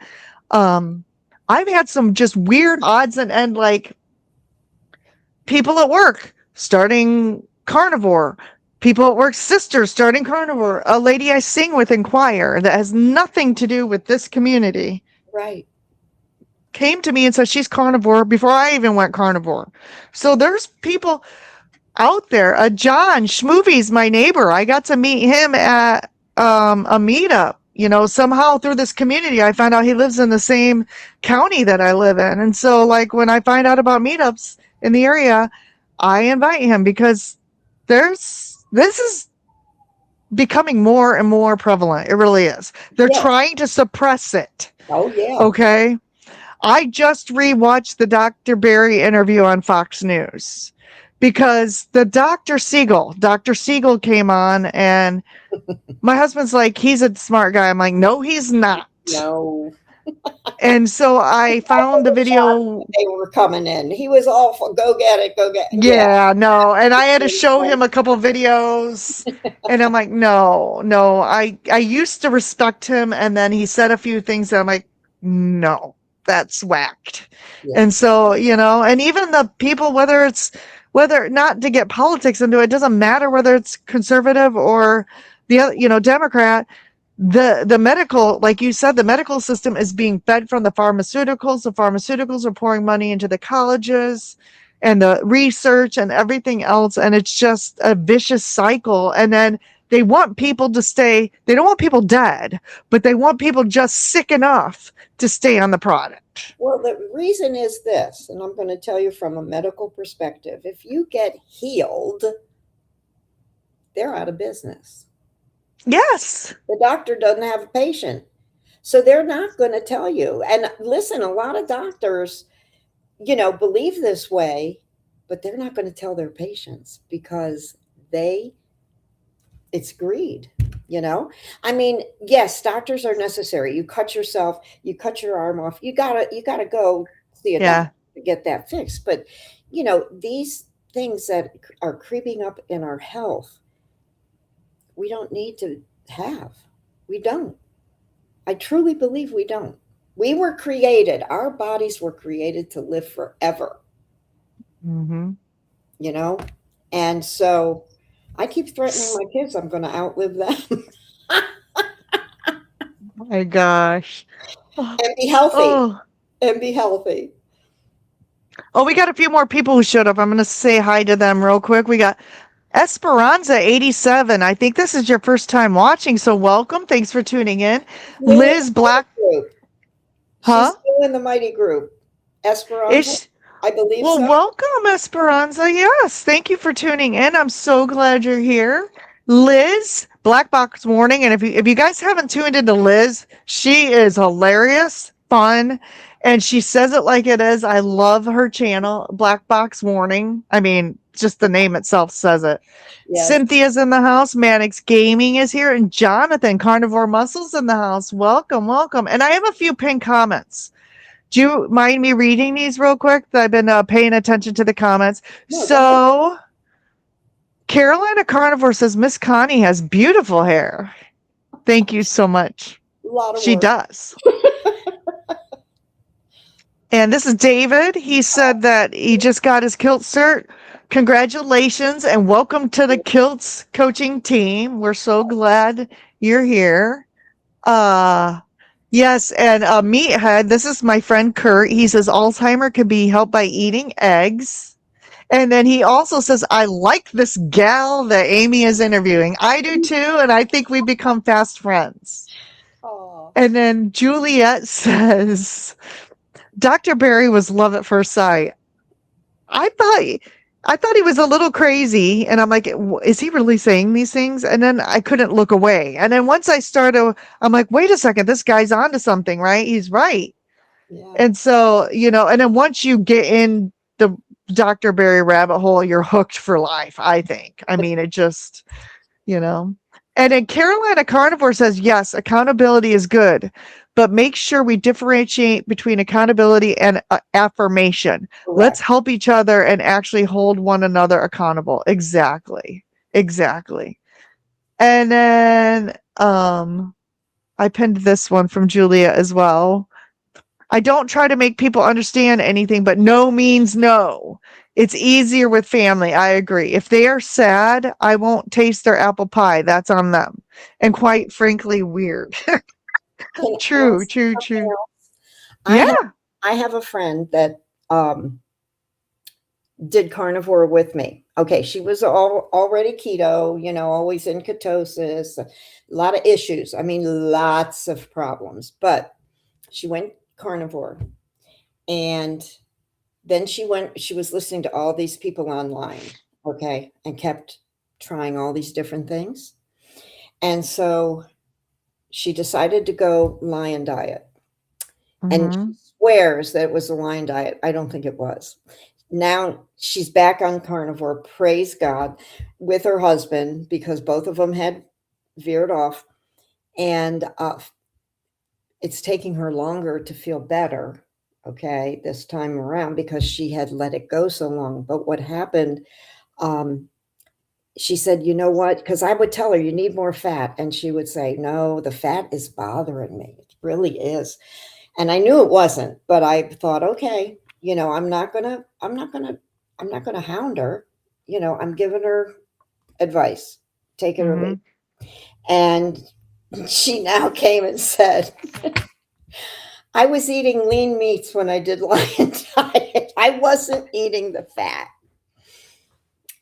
Speaker 2: I've had some just weird odds and end, like people at work starting carnivore, people at work, sisters starting carnivore, a lady I sing with in choir that has nothing to do with this community
Speaker 3: Right.
Speaker 2: came to me and said she's carnivore before I even went carnivore. So there's people out there. John Schmovie's my neighbor. I got to meet him at a meetup. You know, somehow through this community, I found out he lives in the same county that I live in. And so, like, when I find out about meetups in the area, I invite him because this is becoming more and more prevalent. It really is. They're
Speaker 3: Yeah.
Speaker 2: trying to suppress it.
Speaker 3: Oh, yeah.
Speaker 2: Okay. I just rewatched the Dr. Barry interview on Fox News because the Dr. Siegel came on, and my husband's like, he's a smart guy. I'm like, no, he's not.
Speaker 3: No.
Speaker 2: And so I found the video.
Speaker 3: They were coming in. He was all for go get it, go get it.
Speaker 2: Yeah, no. And I had to show him a couple videos, and I'm like, no. I used to respect him, and then he said a few things that I'm like, no, that's whacked.
Speaker 3: Yeah.
Speaker 2: And so, you know, and even the people, whether not to get politics into it, doesn't matter whether it's conservative or the, you know, Democrat, the medical, like you said, the medical system is being fed from the pharmaceuticals. The pharmaceuticals are pouring money into the colleges and the research and everything else. And it's just a vicious cycle. And then they want people to stay, they don't want people dead, but they want people just sick enough to stay on the product.
Speaker 3: Well, the reason is this, and I'm going to tell you from a medical perspective. If you get healed, they're out of business.
Speaker 2: Yes.
Speaker 3: The doctor doesn't have a patient. So they're not going to tell you. And listen, a lot of doctors, you know, believe this way, but they're not going to tell their patients because it's greed, you know? I mean, yes, doctors are necessary. You cut yourself, you cut your arm off, you gotta go see a doctor to get that fixed. But, you know, these things that are creeping up in our health, we don't need to have. We don't. I truly believe we don't. We were created, our bodies were created to live forever.
Speaker 2: Mm-hmm.
Speaker 3: You know? And so I keep threatening my kids I'm going to outlive them.
Speaker 2: Oh my gosh.
Speaker 3: And be healthy.
Speaker 2: Oh.
Speaker 3: And be healthy.
Speaker 2: Oh, we got a few more people who showed up. I'm going to say hi to them real quick. We got Esperanza 87. I think this is your first time watching, so welcome. Thanks for tuning in. Liz Black.
Speaker 3: Group.
Speaker 2: Huh?
Speaker 3: She's still in the mighty group. Esperanza, I believe
Speaker 2: well,
Speaker 3: so.
Speaker 2: welcome, Esperanza. Yes, thank you for tuning in. I'm so glad you're here. Liz, Black Box Warning. And if you guys haven't tuned into Liz, she is hilarious, fun, and she says it like it is. I love her channel, Black Box Warning. I mean, just the name itself says it. Yes. Cynthia's in the house. Mannix Gaming is here. And Jonathan, Carnivore Muscles, in the house. Welcome, welcome. And I have a few pinned comments. Do you mind me reading these real quick? I've been paying attention to the comments. No, so, Carolina Carnivore says, Miss Connie has beautiful hair. Thank you so much.
Speaker 3: A lot of
Speaker 2: she
Speaker 3: work.
Speaker 2: does. And this is David. He said that he just got his Kiltz cert. Congratulations and welcome to the Kiltz coaching team. We're so glad you're here. Yes, and Meathead, this is my friend Kurt. He says Alzheimer can be helped by eating eggs. And then he also says, I like this gal that Amy is interviewing. I do too, and I think we become fast friends.
Speaker 3: Oh,
Speaker 2: And then Juliet says, Dr. Barry was love at first sight. I thought he was a little crazy, and I'm like, is he really saying these things? And then I couldn't look away. And then once I started, I'm like, wait a second, this guy's onto something, right? He's right.
Speaker 3: yeah.
Speaker 2: And so, and then once you get in the Dr. Barry rabbit hole, you're hooked for life, I think. I mean, it just, And then Carolina Carnivore says, yes, accountability is good, but make sure we differentiate between accountability and affirmation.
Speaker 3: Correct.
Speaker 2: Let's help each other and actually hold one another accountable. Exactly. And then I pinned this one from Julia as well. I don't try to make people understand anything, but no means no. It's easier with family. I agree. If they are sad, I won't taste their apple pie. That's on them. And quite frankly, weird. True. Yeah.
Speaker 3: I have a friend that did carnivore with me. Okay, she was already keto, always in ketosis, a lot of issues. I mean, lots of problems. But she went carnivore, and then she was listening to all these people online, okay, and kept trying all these different things. And so she decided to go lion diet. And she swears that it was the lion diet. I don't think it was. Now she's back on carnivore, praise God, with her husband, because both of them had veered off. And it's taking her longer to feel better, okay, this time around, because she had let it go so long. But what happened, she said, you know what? Because I would tell her, you need more fat. And she would say, no, the fat is bothering me. It really is. And I knew it wasn't, but I thought, okay, I'm not gonna hound her. I'm giving her advice, take it or leave. And she now came and said, I was eating lean meats when I did lion diet. I wasn't eating the fat.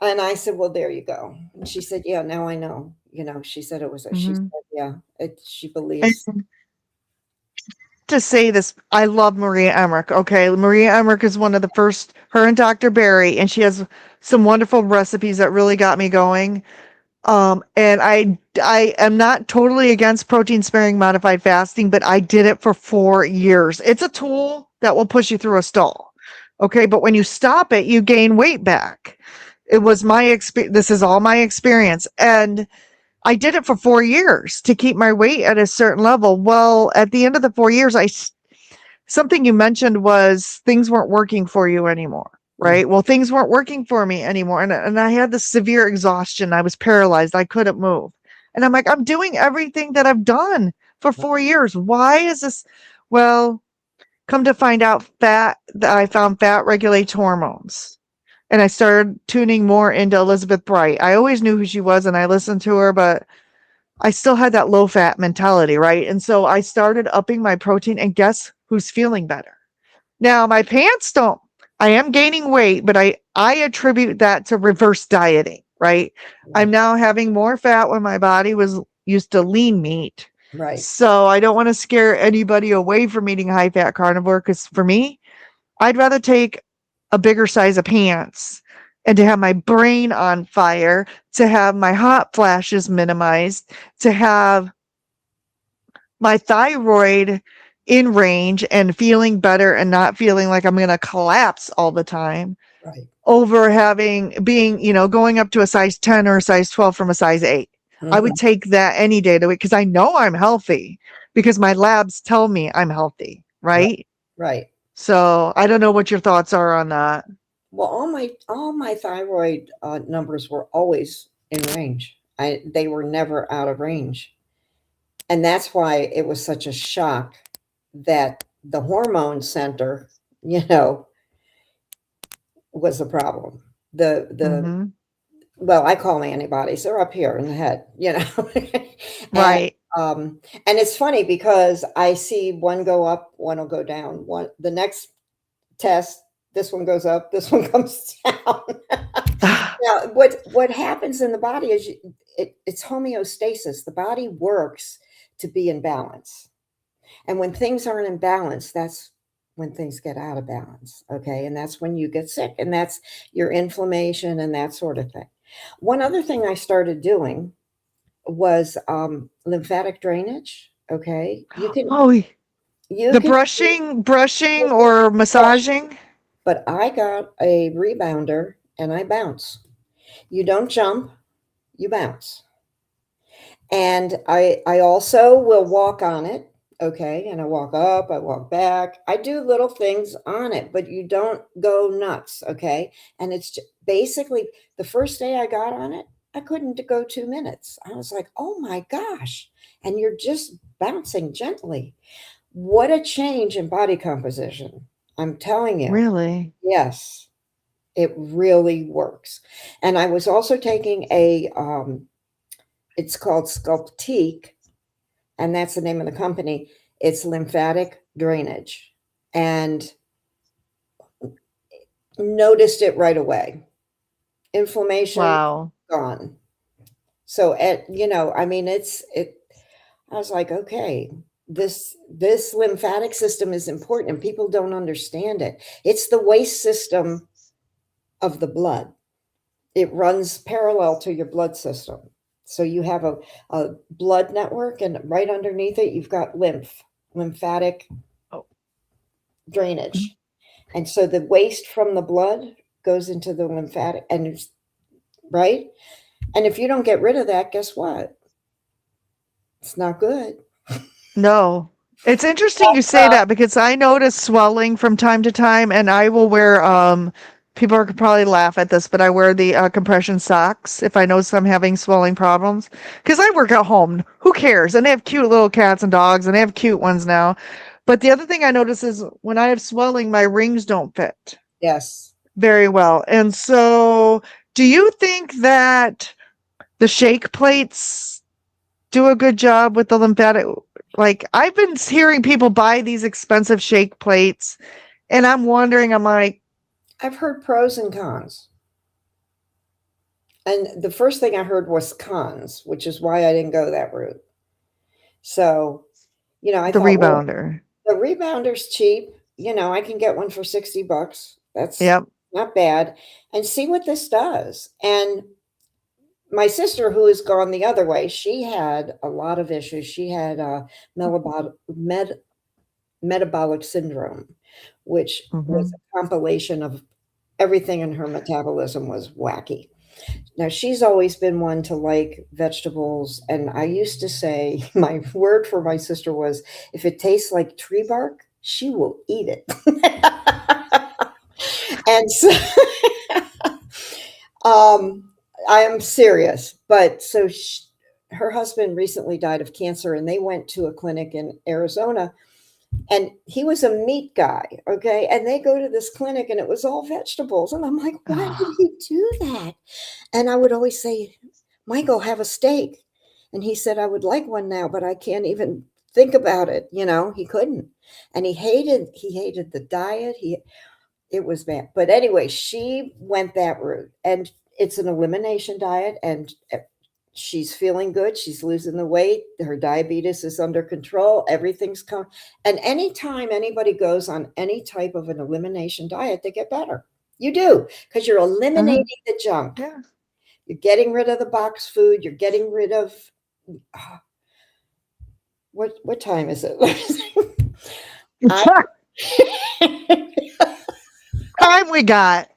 Speaker 3: And I said, well, there you go. And she said, yeah, now I know. She said it was, she said, yeah, she believes.
Speaker 2: To say this, I love Maria Emmerich. Okay. Maria Emmerich is one of the first, her and Dr. Barry, and she has some wonderful recipes that really got me going. And I am not totally against protein sparing modified fasting, but I did it for 4 years. It's a tool that will push you through a stall. Okay. But when you stop it, you gain weight back. It was my experience. This is all my experience. And I did it for 4 years to keep my weight at a certain level. Well, at the end of the 4 years, something you mentioned was things weren't working for you anymore, right? Well, things weren't working for me anymore. And I had this severe exhaustion. I was paralyzed. I couldn't move. And I'm like, I'm doing everything that I've done for 4 years. Why is this? Well, come to find out I found fat regulates hormones. And I started tuning more into Elizabeth Bright. I always knew who she was and I listened to her, but I still had that low fat mentality, right? And so I started upping my protein, and guess who's feeling better? Now my pants don't, I am gaining weight, but I attribute that to reverse dieting, right? I'm now having more fat when my body was used to lean meat.
Speaker 3: Right.
Speaker 2: So I don't want to scare anybody away from eating high fat carnivore, because for me, I'd rather take a bigger size of pants and to have my brain on fire, to have my hot flashes minimized, to have my thyroid in range and feeling better and not feeling like I'm going to collapse all the time.
Speaker 3: Right.
Speaker 2: Over going up to a size 10 or a size 12 from a size 8. I would take that any day of the week, because I know I'm healthy, because my labs tell me I'm healthy. Right.
Speaker 3: Right.
Speaker 2: So I don't know what your thoughts are on that.
Speaker 3: Well, all my thyroid numbers were always in range. They were never out of range. And that's why it was such a shock that the hormone center you know, was the problem. The
Speaker 2: Hmm.
Speaker 3: well, I call them antibodies. They're up here in the head, you know. and
Speaker 2: Right.
Speaker 3: and it's funny because I see one go up, one will go down. One the next test, this one goes up, this one comes down. Now, what happens in the body is it's homeostasis. The body works to be in balance. And when things aren't in balance, that's when things get out of balance. Okay. And that's when you get sick, and that's your inflammation and that sort of thing. One other thing I started doing was lymphatic drainage. Okay.
Speaker 2: Oh,
Speaker 3: You
Speaker 2: the
Speaker 3: can,
Speaker 2: brushing or massaging.
Speaker 3: but I got a rebounder and I bounce. You don't jump, you bounce. And I also will walk on it. Okay. And I walk up, I walk back. I do little things on it, but you don't go nuts. Okay. And it's basically the first day I got on it, I couldn't go 2 minutes. I was like, oh my gosh. And you're just bouncing gently. What a change in body composition. I'm telling you.
Speaker 2: Really?
Speaker 3: Yes, it really works. And I was also taking it's called Sculptique, and that's the name of the company. It's lymphatic drainage, and noticed it right away. Inflammation
Speaker 2: Wow.
Speaker 3: gone. So I mean, it. I was like, okay, this lymphatic system is important, and people don't understand it. It's the waste system of the blood. It runs parallel to your blood system. So you have a blood network, and right underneath it, you've got lymphatic
Speaker 2: Oh.
Speaker 3: drainage. And so the waste from the blood goes into the lymphatic, and it's right. And if you don't get rid of that, guess what? It's not good.
Speaker 2: No. It's interesting you say that because I notice swelling from time to time, and I will wear people could probably laugh at this, but I wear the compression socks if I notice I'm having swelling problems because I work at home. Who cares? And they have cute little cats and dogs, and they have cute ones now. But the other thing I notice is when I have swelling, my rings don't fit
Speaker 3: Yes.
Speaker 2: very well. And so, do you think that the shake plates do a good job with the lymphatic? Like, I've been hearing people buy these expensive shake plates, and I'm wondering, I'm like,
Speaker 3: I've heard pros and cons. And the first thing I heard was cons, which is why I didn't go that route. So, I
Speaker 2: the
Speaker 3: thought, well,
Speaker 2: rebounder.
Speaker 3: the rebounder's cheap. I can get one for $60. That's
Speaker 2: Yep.
Speaker 3: not bad. And see what this does. And my sister, who has gone the other way, she had a lot of issues. She had metabolic syndrome, which was
Speaker 2: Hmm.
Speaker 3: a compilation of everything in her metabolism was wacky. Now, she's always been one to like vegetables. And I used to say, my word for my sister was, if it tastes like tree bark, she will eat it. And so I am serious. But so her husband recently died of cancer, and they went to a clinic in Arizona, and he was a meat guy. Okay. And they go to this clinic, and it was all vegetables. And I'm like, why did he do that? And I would always say, Michael, have a steak. And he said, I would like one now, but I can't even think about it. He couldn't. And he hated the diet. It was bad. But anyway, she went that route, and it's an elimination diet, and she's feeling good. She's losing the weight. Her diabetes is under control. Everything's come. And anytime anybody goes on any type of an elimination diet, they get better. You do, because you're eliminating the junk.
Speaker 2: Yeah.
Speaker 3: You're getting rid of the box food. You're getting rid of what time is it? I,
Speaker 2: Time we got.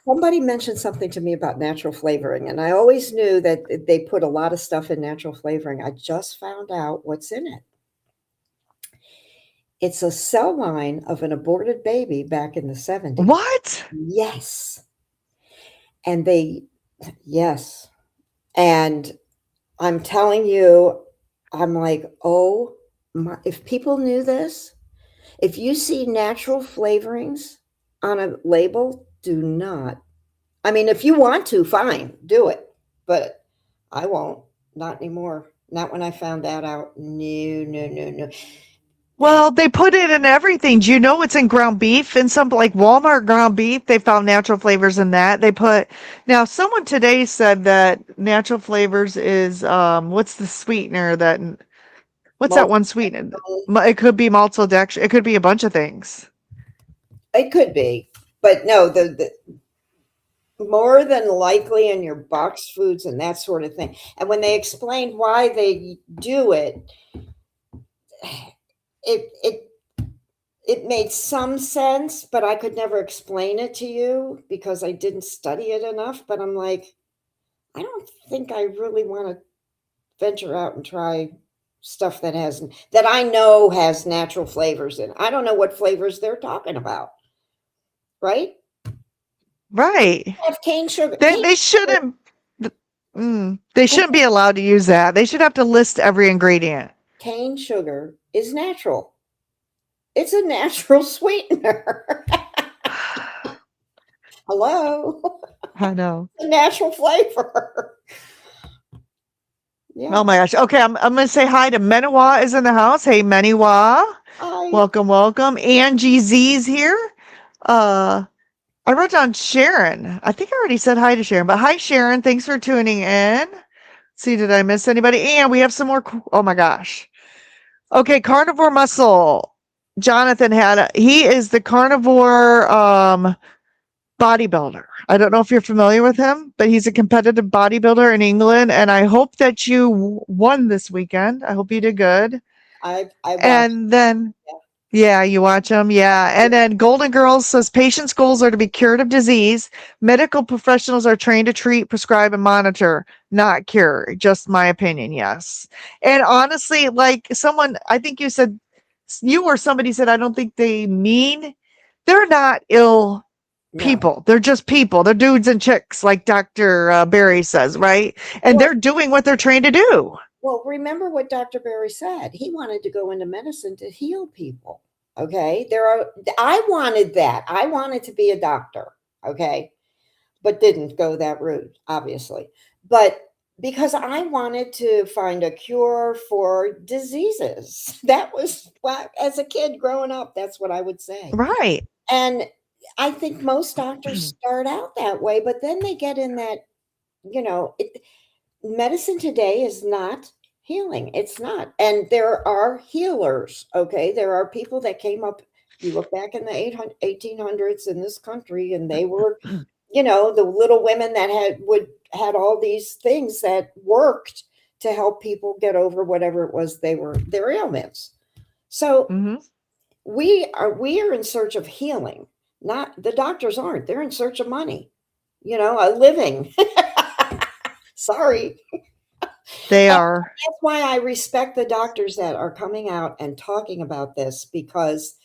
Speaker 3: Somebody mentioned something to me about natural flavoring, and I always knew that they put a lot of stuff in natural flavoring. I just found out what's in it. It's a cell line of an aborted baby back in the 70s.
Speaker 2: What?
Speaker 3: Yes. Yes. And I'm telling you, I'm like, oh my, if people knew this, If you see natural flavorings on a label, do not. I mean, if you want to, fine, do it. But I won't. Not anymore. Not when I found that out. No, no, no, no.
Speaker 2: Well, they put it in everything. Do you know it's in ground beef? In some like Walmart ground beef, they found natural flavors in that. They put now someone today said that natural flavors is what's the sweetener that what's that one sweetener? It could be maltodextrin. It could be a bunch of things.
Speaker 3: It could be, but no, the more than likely in your box foods and that sort of thing. And when they explained why they do it, it made some sense, but I could never explain it to you because I didn't study it enough. But I'm like, I don't think I really want to venture out and try stuff that I know has natural flavors in. I don't know what flavors they're talking about. Right?
Speaker 2: Right.
Speaker 3: Have cane sugar.
Speaker 2: They shouldn't. They shouldn't be allowed to use that. They should have to list every ingredient.
Speaker 3: Cane sugar is natural. It's a natural sweetener. Hello.
Speaker 2: I know.
Speaker 3: It's a natural flavor. Yeah.
Speaker 2: Oh my gosh. Okay, I'm going to say hi to Menawa is in the house. Hey, Menawa.
Speaker 3: Hi.
Speaker 2: Welcome, welcome. Angie Z's here. I wrote down Sharon. I think I already said hi to Sharon, but hi, Sharon. Thanks for tuning in. See, did I miss anybody? And we have some more. Oh my gosh. Okay, carnivore muscle. Jonathan he is the carnivore bodybuilder. I don't know if you're familiar with him, but he's a competitive bodybuilder in England. And I hope that you won this weekend. I hope you did good.
Speaker 3: I
Speaker 2: and then, yeah, you watch them. Yeah. And then Golden Girls says patients' goals are to be cured of disease. Medical professionals are trained to treat, prescribe, and monitor, not cure. Just my opinion. Yes. And honestly, like I think you said, you or somebody said, I don't think they're not ill people. No. They're just people. They're dudes and chicks, like Dr. Barry says, right? And they're doing what they're trained to do.
Speaker 3: Well, remember what Dr. Barry said. He wanted to go into medicine to heal people. Okay. I wanted that. I wanted to be a doctor. Okay. But didn't go that route, obviously. But because I wanted to find a cure for diseases. That was, as a kid growing up, that's what I would say.
Speaker 2: Right.
Speaker 3: And I think most doctors start out that way, but then they get in that, medicine today is not healing. It's not. And there are healers, okay? There are people that came up, you look back in the 1800s in this country, and they were, the little women that had all these things that worked to help people get over whatever it was their ailments. So we are in search of healing. Not the doctors aren't. They're in search of money, a living. Sorry.
Speaker 2: They are.
Speaker 3: That's why I respect the doctors that are coming out and talking about this, because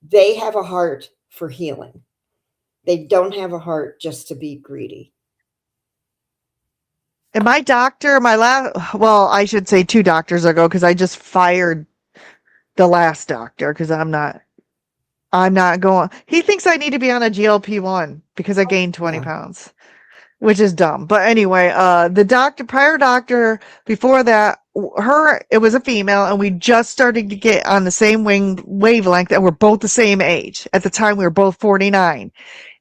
Speaker 3: they have a heart for healing. They don't have a heart just to be greedy.
Speaker 2: And my doctor, I should say 2 doctors ago, because I just fired the last doctor because I'm not going. He thinks I need to be on a GLP-1 because I gained 20 pounds, which is dumb. But anyway, the prior doctor before that, it was a female, and we just started to get on the same wavelength, and we're both the same age. At the time, we were both 49.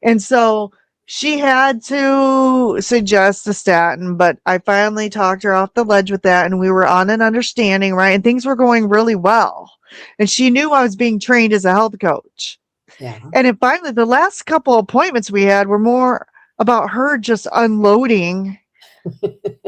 Speaker 2: And so she had to suggest a statin, but I finally talked her off the ledge with that, and we were on an understanding, right? And things were going really well. And she knew I was being trained as a health coach.
Speaker 3: Yeah. And
Speaker 2: then finally, the last couple appointments we had were more about her just unloading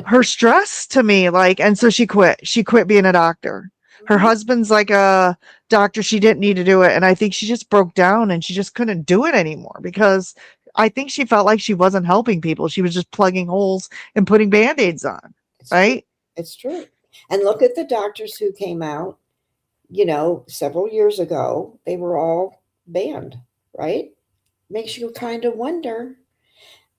Speaker 2: her stress to me. And so she quit. She quit being a doctor. Her husband's like a doctor. She didn't need to do it. And I think she just broke down and she just couldn't do it anymore because I think she felt like she wasn't helping people. She was just plugging holes and putting Band-Aids on. Right?
Speaker 3: It's true. And look at the doctors who came out, several years ago. They were all banned, right? Makes you kind of wonder.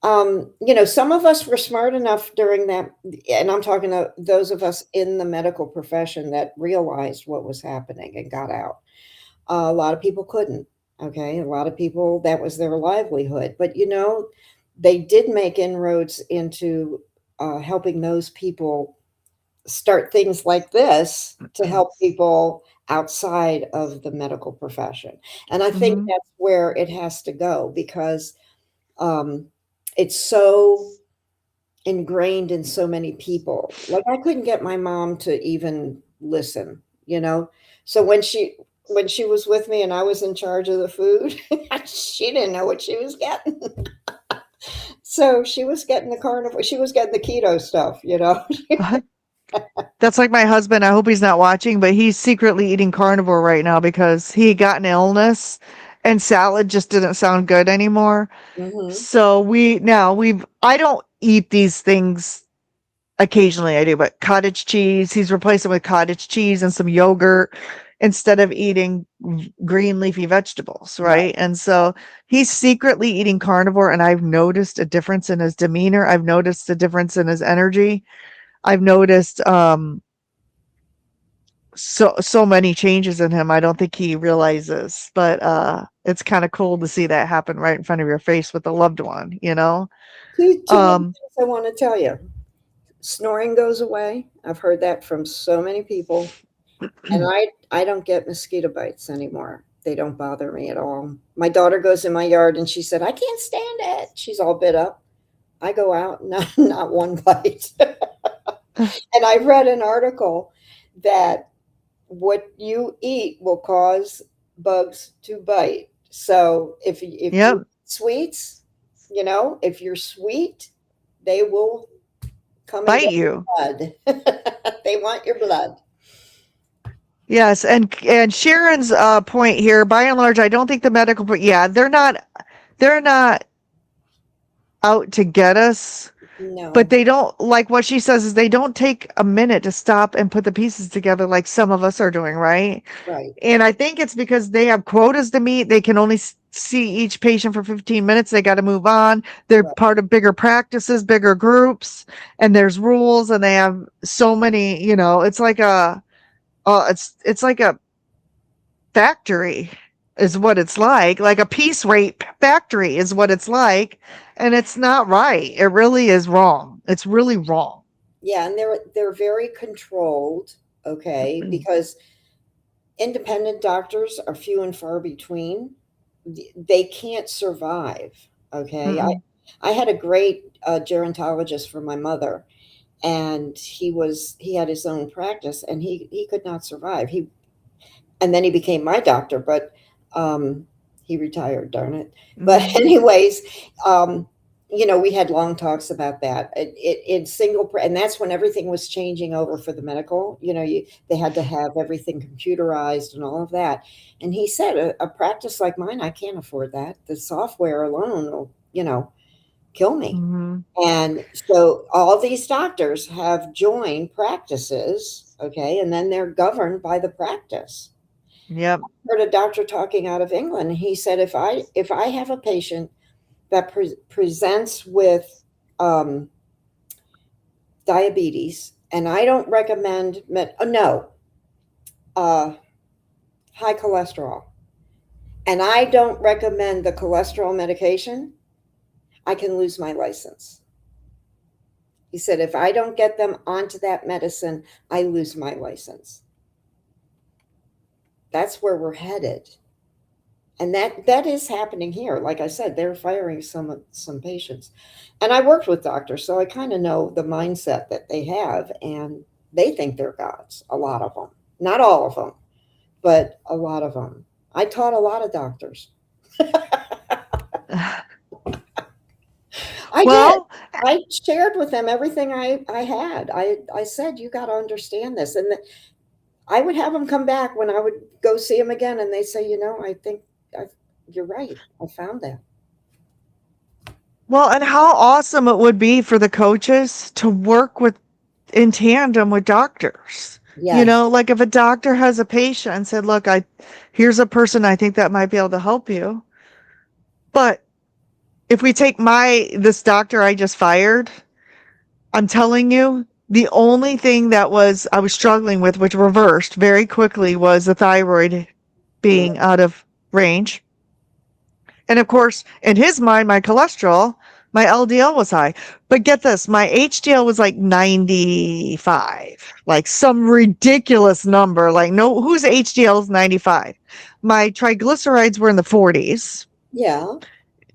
Speaker 3: Some of us were smart enough during that, and I'm talking to those of us in the medical profession that realized what was happening and got out. A lot of people couldn't. Okay. A lot of people, that was their livelihood. But, they did make inroads into helping those people start things like this to help people outside of the medical profession. And I think
Speaker 2: Mhm.
Speaker 3: that's where it has to go because it's so ingrained in so many people. Like I couldn't get my mom to even listen, So when she was with me and I was in charge of the food, she didn't know what she was getting. So she was getting the carnivore, she was getting the keto stuff.
Speaker 2: That's like my husband. I hope he's not watching, but he's secretly eating carnivore right now because he got an illness and salad just didn't sound good anymore.
Speaker 3: Hmm.
Speaker 2: So I don't eat these things occasionally. I do, but cottage cheese, he's replacing with cottage cheese and some yogurt instead of eating green leafy vegetables,
Speaker 3: Right.
Speaker 2: right? And so he's secretly eating carnivore, and I've noticed a difference in his demeanor. I've noticed a difference in his energy. I've noticed so many changes in him I don't think he realizes. But it's kind of cool to see that happen right in front of your face with a loved one.
Speaker 3: Two more
Speaker 2: Um
Speaker 3: things I want to tell you. Snoring goes away. I've heard that from so many people. And I don't get mosquito bites anymore. They don't bother me at all. My daughter goes in my yard and she said, I can't stand it. She's all bit up. I go out, not one bite. And I read an article that what you eat will cause bugs to bite. So if you
Speaker 2: yep,
Speaker 3: eat sweets, if you're sweet, they will come and
Speaker 2: bite
Speaker 3: get
Speaker 2: you.
Speaker 3: your blood. They want your blood.
Speaker 2: Yes, and Sharon's point here, by and large, I don't think the medical, but yeah, they're not out to get us, but
Speaker 3: No,
Speaker 2: they don't, like what she says is they don't take a minute to stop and put the pieces together like some of us are doing, right?
Speaker 3: right,
Speaker 2: And I think it's because they have quotas to meet. They can only see each patient for 15 minutes. They got to move on. They're
Speaker 3: right.
Speaker 2: part of bigger practices, bigger groups, and there's rules, and they have so many, it's like it's like a factory is what it's like a piece rate factory is what it's like, and it's not right. It really is wrong. It's really wrong.
Speaker 3: Yeah, and they're very controlled, okay, because independent doctors are few and far between. They can't survive, okay? I
Speaker 2: Mm-mm.
Speaker 3: I had a great gerontologist for my mother, and he had his own practice, and he could not survive. And then he became my doctor, but he retired, darn it. But
Speaker 2: Mhm.
Speaker 3: anyways, um, we had long talks about that. In and that's when everything was changing over for the medical. They had to have everything computerized and all of that. And he said, a practice like mine, I can't afford that. The software alone will, kill me.
Speaker 2: Mhm.
Speaker 3: And so all these doctors have joined practices, okay, and then they're governed by the practice.
Speaker 2: Yep.
Speaker 3: Heard a doctor talking out of England. He said, if I have a patient that presents with um, diabetes, and I don't recommend uh, high cholesterol, and I don't recommend the cholesterol medication, I can lose my license. He said, if I don't get them onto that medicine, I lose my license. That's where we're headed. And that is happening here. Like I said, they're firing some patients. And I worked with doctors, so I kind of know the mindset that they have, and they think they're gods, a lot of them. Not all of them, but a lot of them. I taught a lot of doctors. I did.
Speaker 2: Well,
Speaker 3: I shared with them everything I had. I said, you got to understand this. And I would have them come back when I would go see them again, and they say, I think I, you're right. I found that.
Speaker 2: and how awesome it would be for the coaches to work with in tandem with doctors.
Speaker 3: Yes.
Speaker 2: Like if a doctor has a patient and said, "Look, here's a person I think that might be able to help you." But if we take this doctor I just fired, I'm telling you, the only thing that I was struggling with, which reversed very quickly, was the thyroid being out of range. And of course, in his mind, my cholesterol, my LDL was high. But get this, my HDL was like 95, like some ridiculous number. Like, no, whose HDL is 95? My triglycerides were in the 40s.
Speaker 3: Yeah.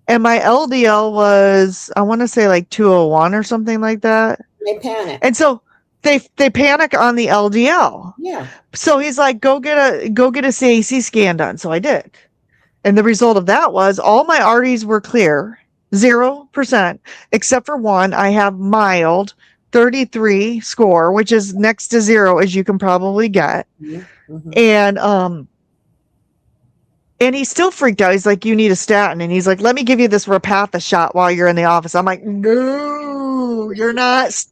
Speaker 2: And my LDL was, I want to say like 201 or something like that.
Speaker 3: They panic.
Speaker 2: And so they panic on the LDL.
Speaker 3: Yeah.
Speaker 2: So he's like, go get a CAC scan done. So I did. And the result of that was all my arteries were clear, 0%, except for one. I have mild 33 score, which is next to 0, as you can probably get.
Speaker 3: Mm-hmm.
Speaker 2: And he's still freaked out. He's like, you need a statin. And he's like, let me give you this Repatha shot while you're in the office. I'm like, no, you're not.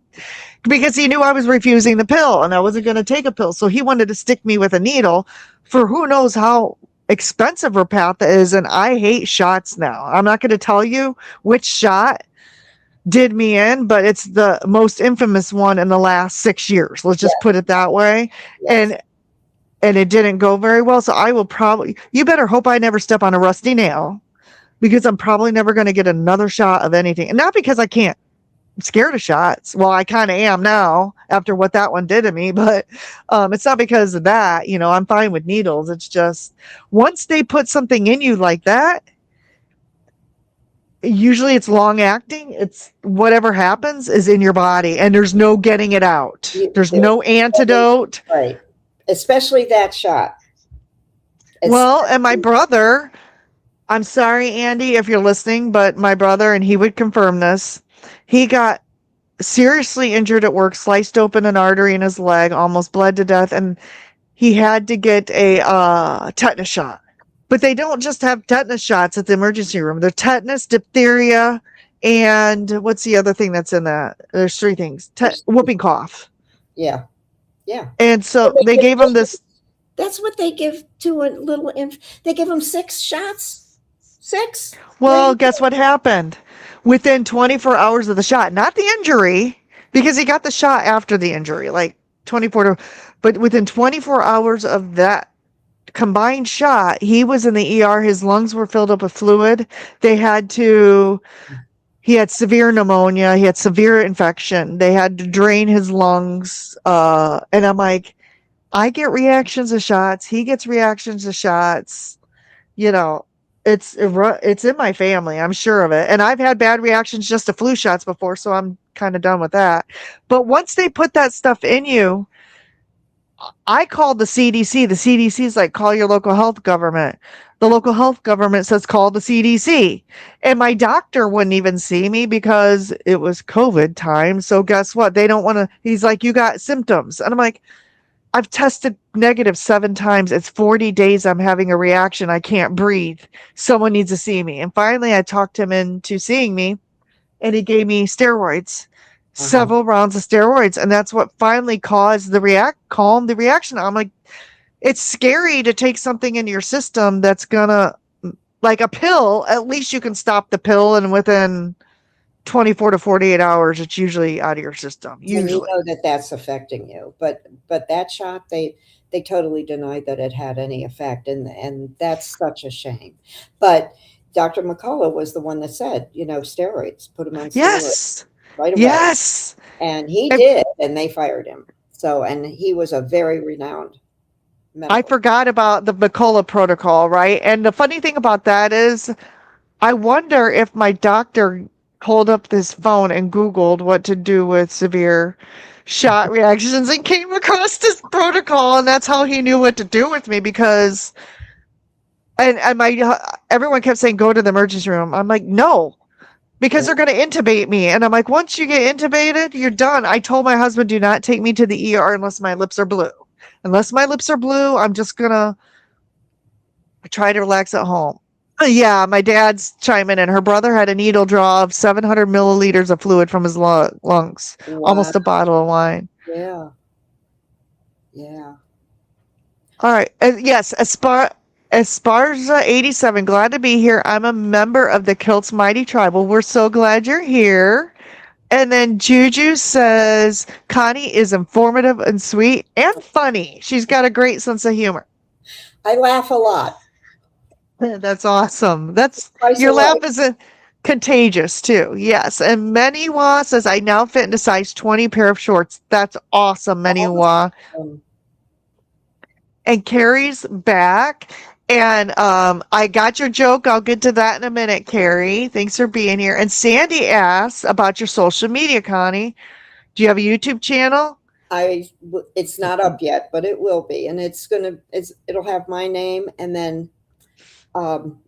Speaker 2: Because he knew I was refusing the pill and I wasn't going to take a pill. So he wanted to stick me with a needle for who knows how expensive Repatha is. And I hate shots now. I'm not going to tell you which shot did me in, but it's the most infamous one in the last 6 years. Let's just put it that way.
Speaker 3: Yes.
Speaker 2: And it didn't go very well. So I will probably, you better hope I never step on a rusty nail, because I'm probably never going to get another shot of anything. And not because I can't. I'm scared of shots. Well, I kind of am now after what that one did to me, but it's not because of that. You know, I'm fine with needles. It's just once they put something in you like that, usually it's long acting. It's whatever happens is in your body and there's no getting it out. There's no antidote.
Speaker 3: Right. Especially that shot.
Speaker 2: Well, and my brother, I'm sorry, Andy, if you're listening, but my brother, and he would confirm this, he got seriously injured at work, sliced open an artery in his leg, almost bled to death, and he had to get a tetanus shot. But they don't just have tetanus shots at the emergency room. They're tetanus, diphtheria, and what's the other thing that's in that? There's 3 things. Whooping cough.
Speaker 3: Yeah. Yeah.
Speaker 2: And so they gave him this.
Speaker 3: That's what they give to a little they give him 6 shots. 6.
Speaker 2: Well, guess what happened? Within 24 hours of the shot, not the injury, because he got the shot after the injury, like 24 to, but within 24 hours of that combined shot, he was in the ER. His lungs were filled up with fluid. He had severe pneumonia. He had severe infection. They had to drain his lungs. And I'm like, I get reactions to shots. He gets reactions to shots. You know, it's in my family. I'm sure of it. And I've had bad reactions just to flu shots before, so I'm kind of done with that. But once they put that stuff in you, I called the CDC. The CDC is like, call your local health government. The local health government says, call the CDC. And my doctor wouldn't even see me because it was COVID time. So guess what? They don't want to, he's like, you got symptoms. And I'm like, I've tested negative 7 times. It's 40 days. I'm having a reaction. I can't breathe. Someone needs to see me. And finally I talked him into seeing me and he gave me steroids. Several rounds of steroids, and that's what finally caused calmed the reaction. I'm like, it's scary to take something into your system that's gonna, like a pill, at least you can stop the pill, and within 24 to 48 hours it's usually out of your system. Usually.
Speaker 3: And you know that's affecting you, but that shot, they totally denied that it had any effect, and that's such a shame. But Dr. McCullough was the one that said, steroids, put him on steroids.
Speaker 2: Yes.
Speaker 3: Right away.
Speaker 2: Yes.
Speaker 3: And he did, and they fired him. So, and he was a very renowned medical.
Speaker 2: I forgot about the McCullough protocol, right? And the funny thing about that is, I wonder if my doctor pulled up this phone and Googled what to do with severe shot reactions and came across this protocol, and that's how he knew what to do with me, because everyone kept saying, go to the emergency room. I'm like, no. Because they're going to intubate me. And I'm like, once you get intubated, you're done. I told my husband, do not take me to the ER unless my lips are blue. Unless my lips are blue, I'm just going to try to relax at home. Yeah, my dad's chiming in. Her brother had a needle draw of 700 milliliters of fluid from his lungs. Wow. Almost a bottle of wine.
Speaker 3: Yeah. Yeah.
Speaker 2: All right. Yes, Esparza 87, glad to be here. I'm a member of the Kiltz Mighty Tribe. Well, we're so glad you're here. And then Juju says, Connie is informative and sweet and funny. She's got a great sense of humor.
Speaker 3: I laugh a lot.
Speaker 2: That's awesome.
Speaker 3: Twice
Speaker 2: Your
Speaker 3: a
Speaker 2: laugh
Speaker 3: life.
Speaker 2: is contagious too. Yes. And Maniwa says, I now fit in a size 20 pair of shorts. That's awesome, Maniwa.
Speaker 3: Awesome.
Speaker 2: And Carrie's back. And I got your joke. I'll get to that in a minute, Carrie. Thanks for being here. And Sandy asks about your social media, Connie. Do you have a YouTube channel?
Speaker 3: It's not up yet, but it will be, and it'll have my name and then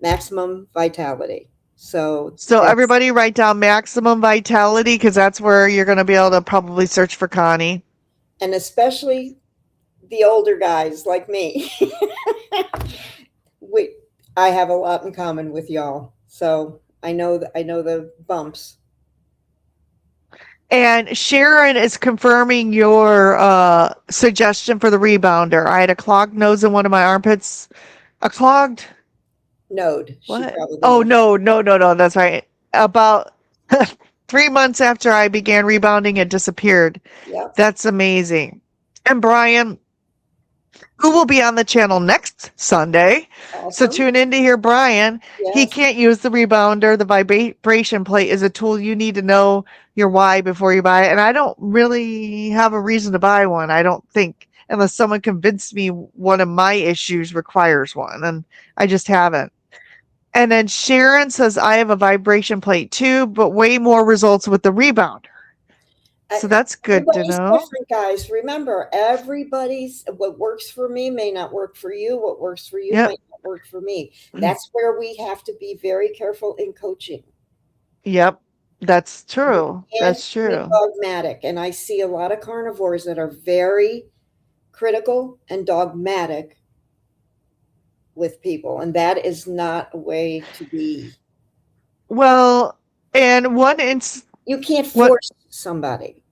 Speaker 3: Maximum Vitality. So
Speaker 2: Everybody write down Maximum Vitality, because that's where you're going to be able to probably search for Connie.
Speaker 3: And especially the older guys like me. I have a lot in common with y'all. So I know the bumps.
Speaker 2: And Sharon is confirming your suggestion for the rebounder. I had a clogged nose in one of my armpits. A clogged
Speaker 3: Node.
Speaker 2: what? Oh, no. That's right. About 3 months after I began rebounding, it disappeared.
Speaker 3: Yep.
Speaker 2: That's amazing. And Brian, who will be on the channel next Sunday.
Speaker 3: Awesome.
Speaker 2: So tune in to hear Brian.
Speaker 3: Yes.
Speaker 2: He can't use the rebounder. The vibration plate is a tool you need to know your why before you buy it. And I don't really have a reason to buy one, I don't think, unless someone convinced me one of my issues requires one. And I just haven't. And then Sharon says, I have a vibration plate too, but way more results with the rebounder. So that's good to know.
Speaker 3: Different, guys. Remember, what works for me may not work for you. What works for you might not work for me. That's where we have to be very careful in coaching.
Speaker 2: Yep, that's true. That's true.
Speaker 3: Dogmatic, and I see a lot of carnivores that are very critical and dogmatic with people, and that is not a way to be.
Speaker 2: Well, and
Speaker 3: you can't force somebody.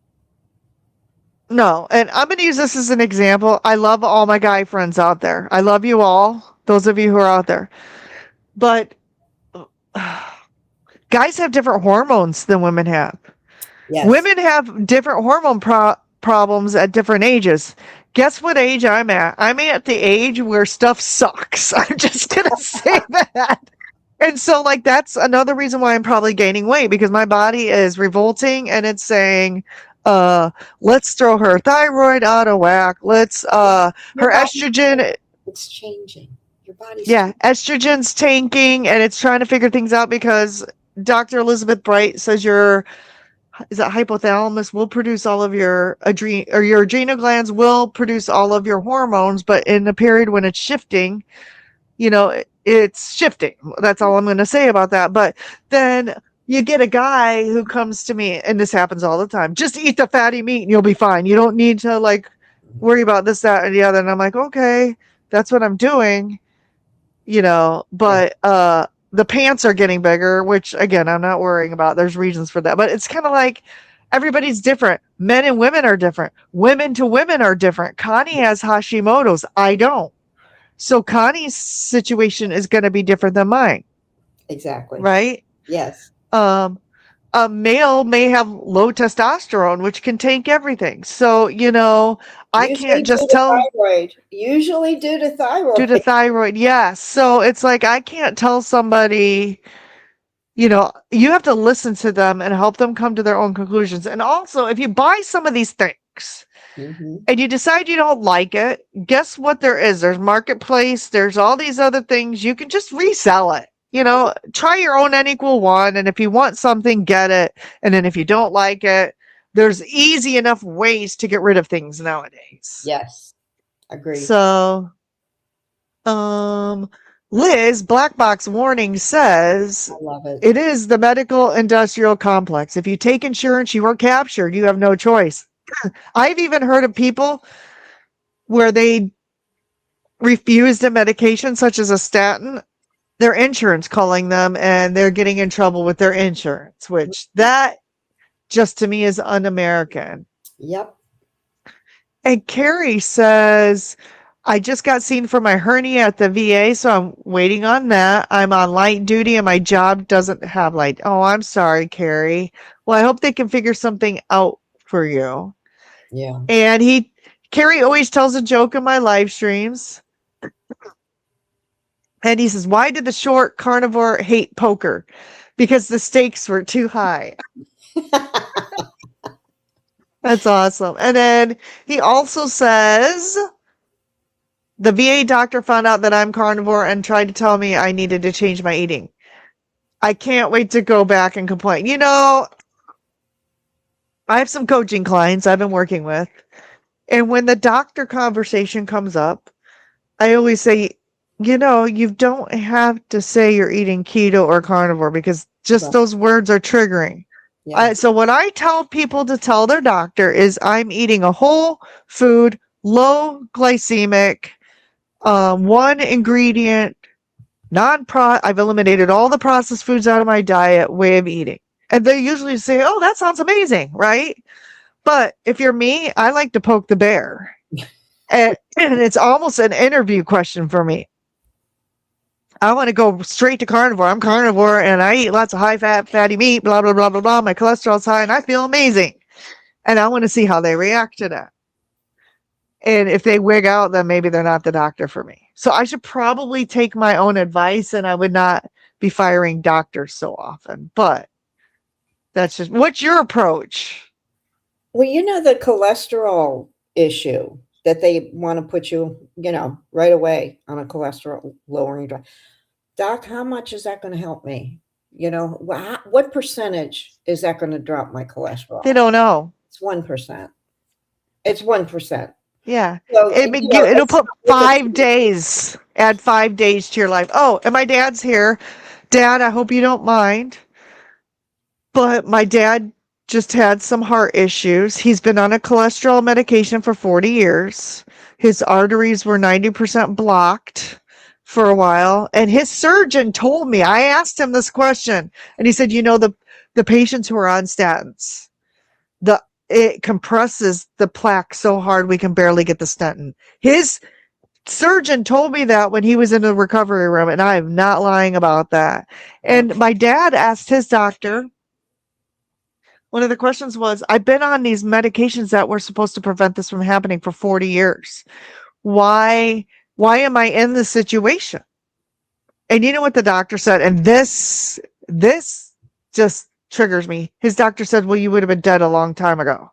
Speaker 2: No, and I'm going to use this as an example. I love all my guy friends out there. I love you all, those of you who are out there. But guys have different hormones than women have. Yes. Women have different hormone problems at different ages. Guess what age I'm at? I'm at the age where stuff sucks. I'm just going to say that. And so, like, that's another reason why I'm probably gaining weight, because my body is revolting and it's saying, let's throw her thyroid out of whack. Let's, her estrogen.
Speaker 3: It's changing. Your body's
Speaker 2: changing. Estrogen's tanking, and it's trying to figure things out because Dr. Elizabeth Bright says your hypothalamus will produce all of your your adrenal glands will produce all of your hormones, but in a period when it's shifting, it's shifting. That's all I'm going to say about that. But then you get a guy who comes to me, and this happens all the time. Just eat the fatty meat and you'll be fine. You don't need to worry about this, that, and the other. And I'm like, okay, that's what I'm doing, but, the pants are getting bigger, which again, I'm not worrying about. There's reasons for that, but it's kind of like everybody's different. Men and women are different. Women to women are different. Connie has Hashimoto's. I don't. So Connie's situation is going to be different than mine.
Speaker 3: Exactly.
Speaker 2: Right?
Speaker 3: Yes.
Speaker 2: A male may have low testosterone, which can tank everything. So, I can't just tell.
Speaker 3: Thyroid. Usually due to thyroid.
Speaker 2: Due to thyroid, yes. So it's like I can't tell somebody, you have to listen to them and help them come to their own conclusions. And also, if you buy some of these things, and you decide you don't like it, guess what there is? There's Marketplace. There's all these other things. You can just resell it. Try your own N=1. And if you want something, get it. And then if you don't like it, there's easy enough ways to get rid of things nowadays.
Speaker 3: Yes. Agreed.
Speaker 2: So, Liz, Black Box Warning says,
Speaker 3: I love it.
Speaker 2: It is the medical industrial complex. If you take insurance, you are captured. You have no choice. I've even heard of people where they refused a medication such as a statin, their insurance calling them, and they're getting in trouble with their insurance, which that just to me is un-American.
Speaker 3: Yep.
Speaker 2: And Carrie says, I just got seen for my hernia at the VA, so I'm waiting on that. I'm on light duty and my job doesn't have light. Oh, I'm sorry, Carrie. Well, I hope they can figure something out for you.
Speaker 3: Yeah.
Speaker 2: And Carrie always tells a joke in my live streams. And he says, why did the short carnivore hate poker? Because the stakes were too high. That's awesome. And then he also says, the VA doctor found out that I'm carnivore and tried to tell me I needed to change my eating. I can't wait to go back and complain. You know, I have some coaching clients I've been working with. And when the doctor conversation comes up, I always say, you know, you don't have to say you're eating keto or carnivore because just
Speaker 3: Right.
Speaker 2: those words are triggering.
Speaker 3: Yeah.
Speaker 2: So what I tell people to tell their doctor is I'm eating a whole food, low glycemic, one ingredient, I've eliminated all the processed foods out of my diet way of eating. And they usually say, oh, that sounds amazing, right? But if you're me, I like to poke the bear. And it's almost an interview question for me. I want to go straight to carnivore. I'm carnivore and I eat lots of high fat, fatty meat, blah, blah, blah, blah, blah. My cholesterol's high and I feel amazing. And I want to see how they react to that. And if they wig out, then maybe they're not the doctor for me. So I should probably take my own advice and I would not be firing doctors so often. But that's just, what's your approach?
Speaker 3: Well, you know, the cholesterol issue that they want to put you, you know, right away on a cholesterol lowering drug. Doc, how much is that going to help me? You know, what percentage is that going to drop my cholesterol?
Speaker 2: They don't know.
Speaker 3: It's 1%. It's 1%.
Speaker 2: Yeah.
Speaker 3: So,
Speaker 2: It'll put 5 days, add 5 days to your life. Oh, and my dad's here. Dad, I hope you don't mind. But my dad just had some heart issues. He's been on a cholesterol medication for 40 years. His arteries were 90% blocked for a while. And his surgeon told me, I asked him this question, and he said, you know, the patients who are on statins, it compresses the plaque so hard we can barely get the stent in. His surgeon told me that when he was in the recovery room, and I am not lying about that. And my dad asked his doctor, one of the questions was, I've been on these medications that were supposed to prevent this from happening for 40 years. Why am I in this situation? And you know what the doctor said? And this just triggers me. His doctor said, well, you would have been dead a long time ago.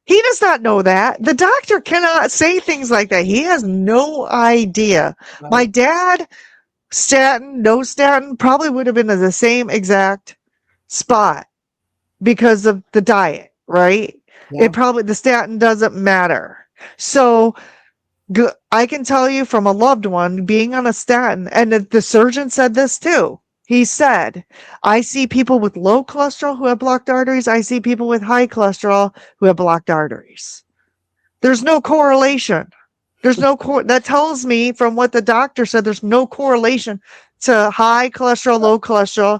Speaker 2: He does not know that. The doctor cannot say things like that. He has no idea.
Speaker 3: Right.
Speaker 2: My dad, no statin, probably would have been in the same exact spot because of the diet, right?
Speaker 3: Yeah.
Speaker 2: The statin doesn't matter. So I can tell you from a loved one being on a statin, and the surgeon said this too. He said, I see people with low cholesterol who have blocked arteries. I see people with high cholesterol who have blocked arteries. There's no correlation. That tells me from what the doctor said, there's no correlation to high cholesterol, low cholesterol.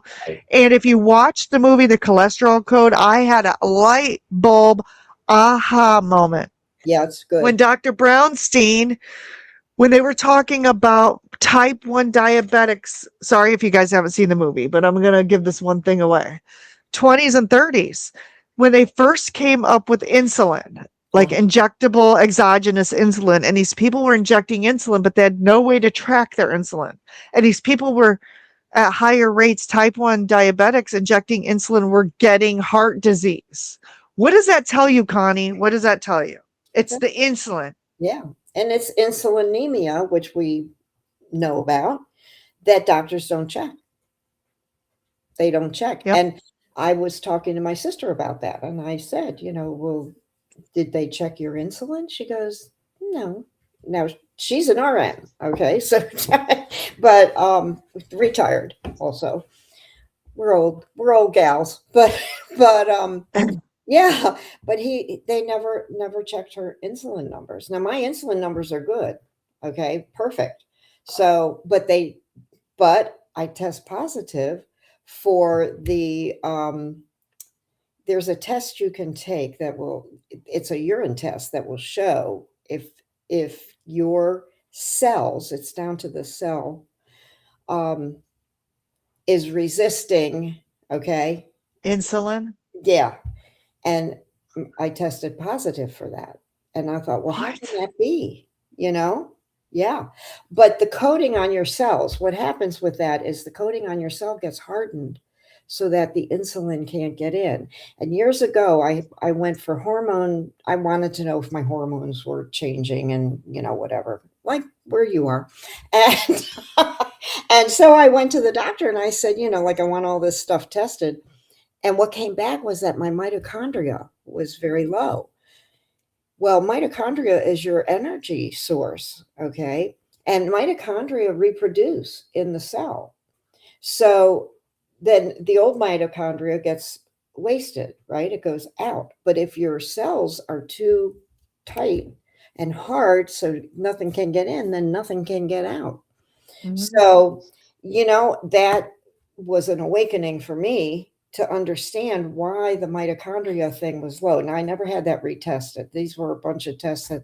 Speaker 2: And if you watch the movie, The Cholesterol Code, I had a light bulb aha moment.
Speaker 3: Yeah, it's good.
Speaker 2: When Dr. Brownstein, when they were talking about type 1 diabetics, sorry if you guys haven't seen the movie, but I'm going to give this one thing away. 20s and 30s, when they first came up with insulin, like injectable exogenous insulin, and these people were injecting insulin, but they had no way to track their insulin. And these people were at higher rates, type 1 diabetics injecting insulin were getting heart disease. What does that tell you, Connie? What does that tell you? It's the insulin.
Speaker 3: Yeah. And it's insulinemia, which we know about, that doctors don't check. They don't check.
Speaker 2: Yep.
Speaker 3: And I was talking to my sister about that. And I said, you know, well, did they check your insulin? She goes, no. Now she's an RN. Okay. So, but retired also. We're old gals, but yeah, but they never checked her insulin numbers. Now my insulin numbers are good. Okay, perfect. So, but I test positive for the there's a test you can take it's a urine test that will show if your cells, it's down to the cell, is resisting, okay?
Speaker 2: Insulin?
Speaker 3: Yeah. And I tested positive for that. And I thought, well, how can that be? You know, Yeah. But the coating on your cells, what happens with that is the coating on your cell gets hardened so that the insulin can't get in. And years ago, I went for hormone. I wanted to know if my hormones were changing and, whatever, like where you are. And, and so I went to the doctor and I said, like I want all this stuff tested. And what came back was that my mitochondria was very low. Well, mitochondria is your energy source, okay? And mitochondria reproduce in the cell. So then the old mitochondria gets wasted, right? It goes out. But if your cells are too tight and hard so nothing can get in, then nothing can get out.
Speaker 2: Mhm.
Speaker 3: So, that was an awakening for me to understand why the mitochondria thing was low. Now, I never had that retested. These were a bunch of tests that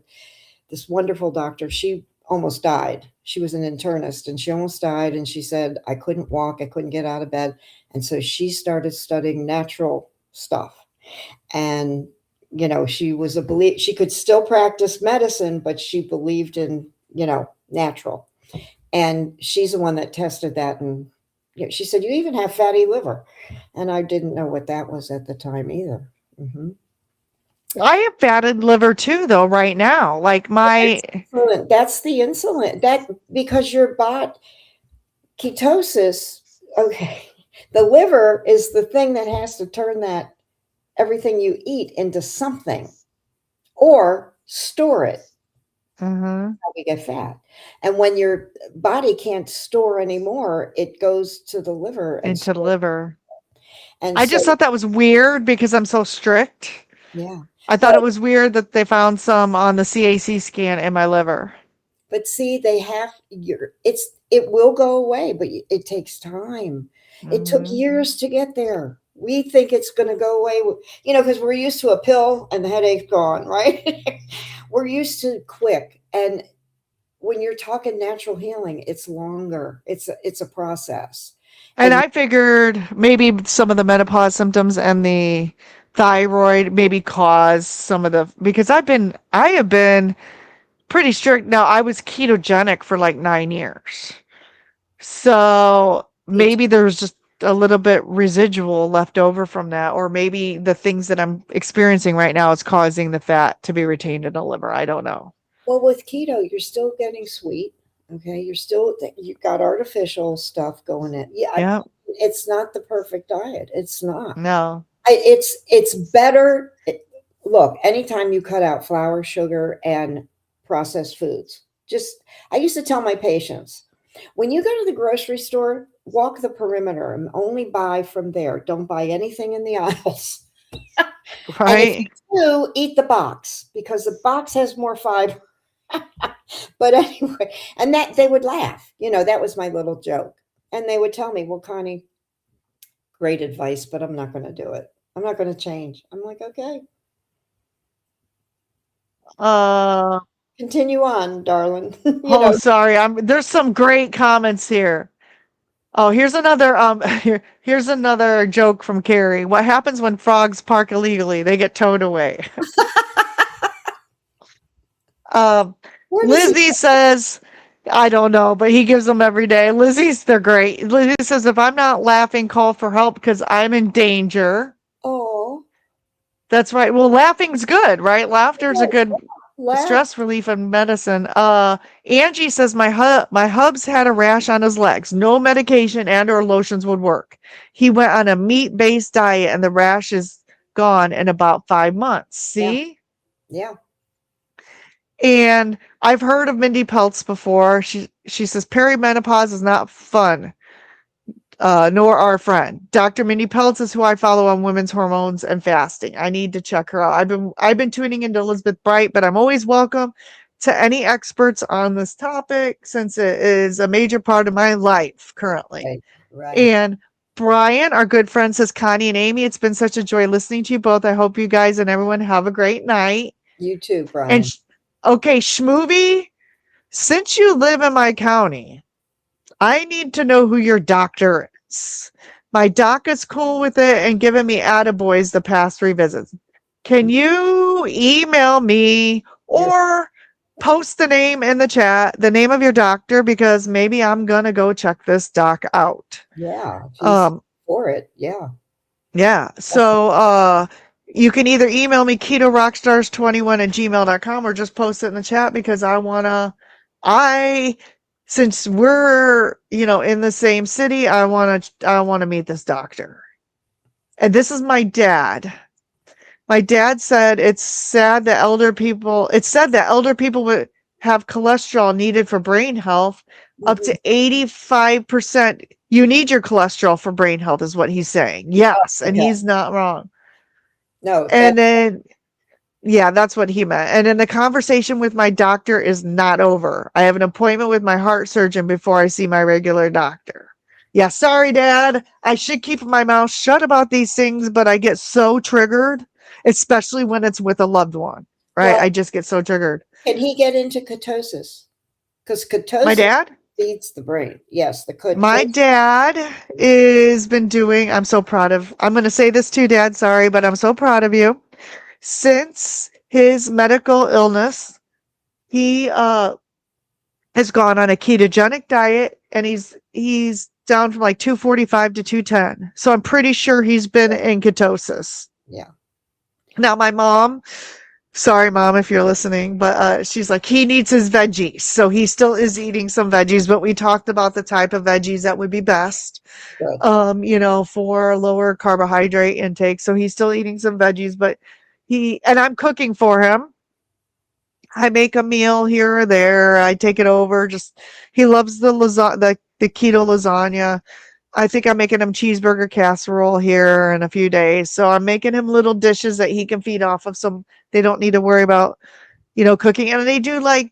Speaker 3: this wonderful doctor, she almost died. She was an internist and she almost died. And she said, I couldn't walk, I couldn't get out of bed. And so she started studying natural stuff. And, she was she could still practice medicine, but she believed in, natural. And she's the one that tested that. And she said, you even have fatty liver. And I didn't know what that was at the time either. Mm-hmm.
Speaker 2: I have fatted liver too, though, right now. Like
Speaker 3: That's the insulin. That because your body ketosis, okay. The liver is the thing that has to turn that everything you eat into something or store it.
Speaker 2: Mhm.
Speaker 3: How we get fat. And when your body can't store anymore, it goes to the liver and
Speaker 2: into the liver.
Speaker 3: And
Speaker 2: I just thought that was weird because I'm so strict.
Speaker 3: yeah.
Speaker 2: I thought it was weird that they found some on the CAC scan in my liver.
Speaker 3: But see, they have it will go away, but it takes time. It took
Speaker 2: Mhm.
Speaker 3: years to get there. We think it's going to go away, because we're used to a pill and the headache gone, right? We're used to quick. And when you're talking natural healing, it's longer. It's a process.
Speaker 2: And
Speaker 3: And
Speaker 2: I figured maybe some of the menopause symptoms and the thyroid maybe cause some of because I have been pretty strict. Now I was ketogenic for like 9 years. So maybe there's just a little bit residual left over from that, or maybe the things that I'm experiencing right now is causing the fat to be retained in the liver. I don't know.
Speaker 3: well, with keto, you're still getting sweet. Okay. You've got artificial stuff going in. Yeah.
Speaker 2: Yeah.
Speaker 3: It's not the perfect diet. It's not.
Speaker 2: No.
Speaker 3: It's better. Look, anytime you cut out flour, sugar, and processed foods, I used to tell my patients, when you go to the grocery store, walk the perimeter and only buy from there. Don't buy anything in the aisles. And if you
Speaker 2: Right.
Speaker 3: do, eat the box because the box has more fiber. But anyway, and that they would laugh. That was my little joke. And they would tell me, well, Connie, great advice, but I'm not going to do it. I'm not going to change. I'm like, okay.
Speaker 2: Uh
Speaker 3: Continue on, darling.
Speaker 2: oh, sorry. There's some great comments here. Oh, here's another here's another joke from Carrie. What happens when frogs park illegally? They get towed away. Um
Speaker 3: Where does he?
Speaker 2: Lizzie says, I don't know, but he gives them every day. They're great. Lizzie says, if I'm not laughing, call for help because I'm in danger.
Speaker 3: Oh,
Speaker 2: That's right. Well, laughing's good, right? Laughter's a good
Speaker 3: laugh.
Speaker 2: stress relief and medicine. Angie says, my hub's had a rash on his legs. No medication and or lotions would work. He went on a meat-based diet and the rash is gone in about 5 months. See?
Speaker 3: Yeah.
Speaker 2: And I've heard of Mindy Peltz before. She says perimenopause is not fun, nor our friend. Dr. Mindy Peltz is who I follow on women's hormones and fasting. I need to check her out. I've been tuning into Elizabeth Bright, but I'm always welcome to any experts on this topic since it is a major part of my life currently.
Speaker 3: Right.
Speaker 2: And Brian, our good friend, says, Connie and Amy, it's been such a joy listening to you both. I hope you guys and everyone have a great night.
Speaker 3: You too, Brian.
Speaker 2: And okay, Schmovie, since you live in my county, I need to know who your doctor is. My doc is cool with it and giving me attaboys the past 3 visits. Can you email me or post the name in the chat, the name of your doctor, because maybe I'm gonna go check this doc out.
Speaker 3: Yeah, if he's
Speaker 2: Um,
Speaker 3: for it. Yeah.
Speaker 2: yeah. So you can either email me ketorockstars21@gmail.com or just post it in the chat because since we're, in the same city, I wanna meet this doctor. And this is my dad. My dad said it's said that elder people would have cholesterol needed for brain health up to 85%. You need your cholesterol for brain health is what he's saying. Yes, and
Speaker 3: Okay.
Speaker 2: he's not wrong.
Speaker 3: No,
Speaker 2: And then yeah, that's what he meant. And then the conversation with my doctor is not over. I have an appointment with my heart surgeon before I see my regular doctor. Yeah, sorry, Dad. I should keep my mouth shut about these things, but I get so triggered, especially when it's with a loved one, right?
Speaker 3: well,
Speaker 2: I just get so triggered.
Speaker 3: can he get into ketosis? Because
Speaker 2: My
Speaker 3: ketosis
Speaker 2: dad?
Speaker 3: feeds the brain. Yes, the
Speaker 2: My
Speaker 3: ketosis.
Speaker 2: dad is been doing, I'm going to say this too, Dad, sorry, but I'm so proud of you. Since his medical illness, he has gone on a ketogenic diet and he's down from like 245 to 210. So I'm pretty sure he's been in ketosis.
Speaker 3: Yeah.
Speaker 2: Now my mom, sorry mom if you're listening, but she's like, he needs his veggies. So he still is eating some veggies, but we talked about the type of veggies that would be best.
Speaker 3: Good.
Speaker 2: For lower carbohydrate intake. So he's still eating some veggies, but and I'm cooking for him. I make a meal here or there. I take it over. He loves the keto lasagna. I think I'm making him cheeseburger casserole here in a few days. So I'm making him little dishes that he can feed off of. So they don't need to worry about, cooking. And they do like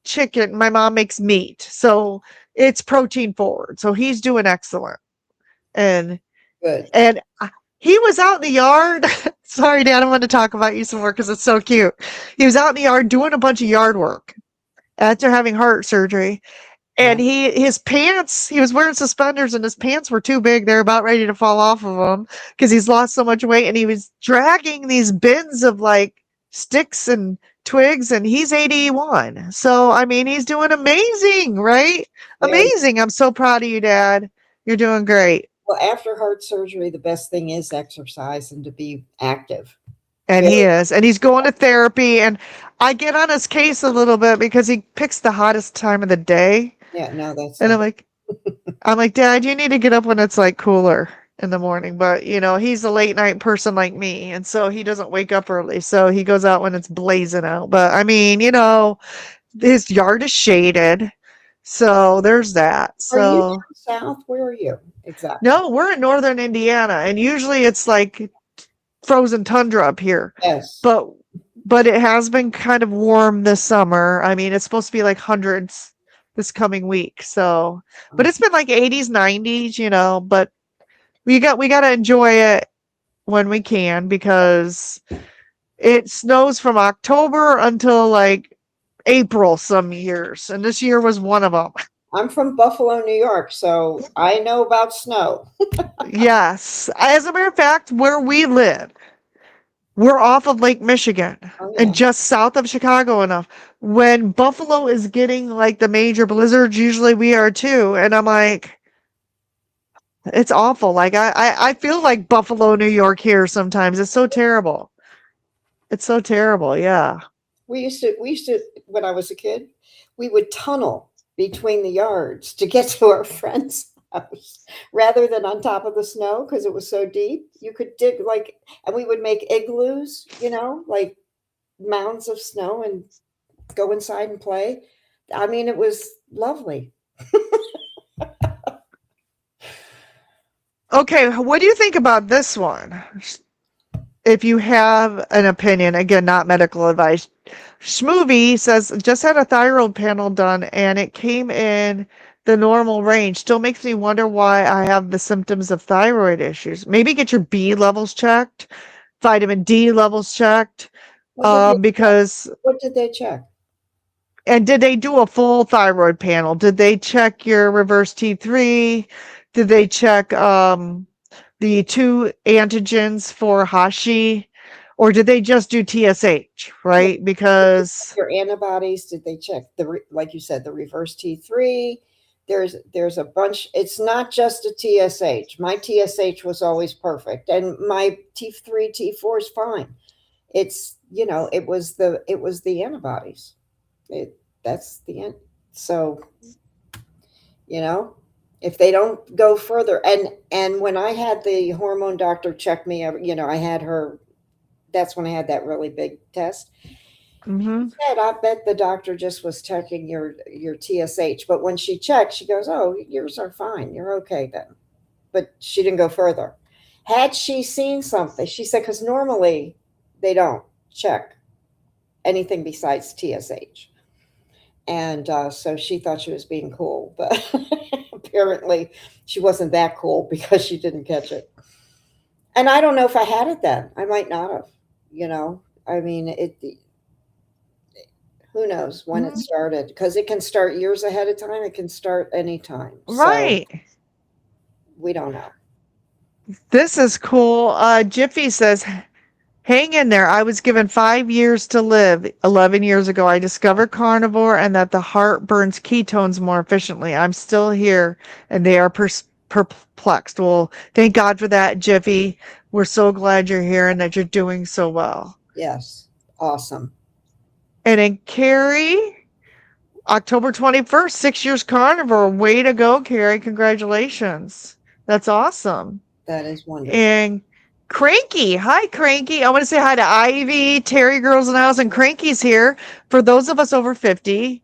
Speaker 2: chicken. My mom makes meat. So it's protein forward. So he's doing excellent. And
Speaker 3: Good.
Speaker 2: he was out in the yard. Sorry, Dad, I want to talk about you some more because it's so cute. He was out in the yard doing a bunch of yard work after having heart surgery. And his pants, he was wearing suspenders and his pants were too big. They're about ready to fall off of him because he's lost so much weight. And he was dragging these bins of like sticks and twigs and he's 81. So, I mean, he's doing amazing, right?
Speaker 3: Yeah.
Speaker 2: Amazing. I'm so proud of you, Dad. You're doing great.
Speaker 3: Well, after heart surgery, the best thing is exercise and to be active.
Speaker 2: And he is. And he's going to therapy. And I get on his case a little bit because he picks the hottest time of the day.
Speaker 3: Yeah, no, that's.
Speaker 2: And I'm like, Dad, you need to get up when it's like cooler in the morning. But, he's a late night person like me. And so he doesn't wake up early. So he goes out when it's blazing out. But I mean, his yard is shaded. So there's that. So
Speaker 3: Are you down south? Where are you exactly?
Speaker 2: No, we're in northern Indiana. And usually it's like frozen tundra up here.
Speaker 3: Yes.
Speaker 2: But it has been kind of warm this summer. I mean, it's supposed to be like hundreds this coming week. So, but it's been like 80s, 90s, but we got to enjoy it when we can because it snows from October until like April some years. And this year was one of them.
Speaker 3: I'm from Buffalo, New York, so I know about snow.
Speaker 2: Yes. As a matter of fact, where we live, we're off of Lake Michigan and just south of Chicago enough. When Buffalo is getting like the major blizzards, usually we are too. And I'm like, it's awful. Like I feel like Buffalo, New York here sometimes. It's so terrible. It's so terrible. Yeah.
Speaker 3: We used to, when I was a kid, we would tunnel between the yards to get to our friend's house rather than on top of the snow because it was so deep. You could dig and we would make igloos, like mounds of snow and go inside and play. I mean, it was lovely.
Speaker 2: Okay, what do you think about this one? If you have an opinion, again, not medical advice. Schmovie says, just had a thyroid panel done and it came in the normal range. Still makes me wonder why I have the symptoms of thyroid issues. Maybe get your B levels checked, vitamin D levels checked, because...
Speaker 3: What did they check?
Speaker 2: And did they do a full thyroid panel? Did they check your reverse T3? Did they check the 2 antigens for Hashi? Or did they just do TSH, right? Because
Speaker 3: Your antibodies, did they check like you said, the reverse T3? There's a bunch. It's not just a TSH. My TSH was always perfect, and my T3, T4 is fine. It's, it was the antibodies. That's the end. So, if they don't go further, and when I had the hormone doctor check me, I had her. That's when I had that really big test.
Speaker 2: mhm.
Speaker 3: She said, I bet the doctor just was checking your TSH. But when she checked, she goes, "Oh, yours are fine. You're okay then." But she didn't go further. Had she seen something, she said, because normally they don't check anything besides TSH. And so she thought she was being cool, but apparently she wasn't that cool because she didn't catch it. And I don't know if I had it then. I might not have, I mean, who knows when it started, because it can start years ahead of time. It can start anytime.
Speaker 2: Right.
Speaker 3: So we don't know.
Speaker 2: This is cool. Jiffy says, hang in there. I was given 5 years to live 11 years ago. I discovered carnivore and that the heart burns ketones more efficiently. I'm still here and they are perplexed. Well, thank God for that, Jiffy. We're so glad you're here and that you're doing so well.
Speaker 3: Yes. Awesome.
Speaker 2: And then Carrie, October 21st, 6 years carnivore. Way to go, Carrie. Congratulations. That's awesome.
Speaker 3: That is wonderful.
Speaker 2: And Cranky. Hi, Cranky. I want to say hi to Ivy, Terry Girls in the House, and Cranky's here. For those of us over 50,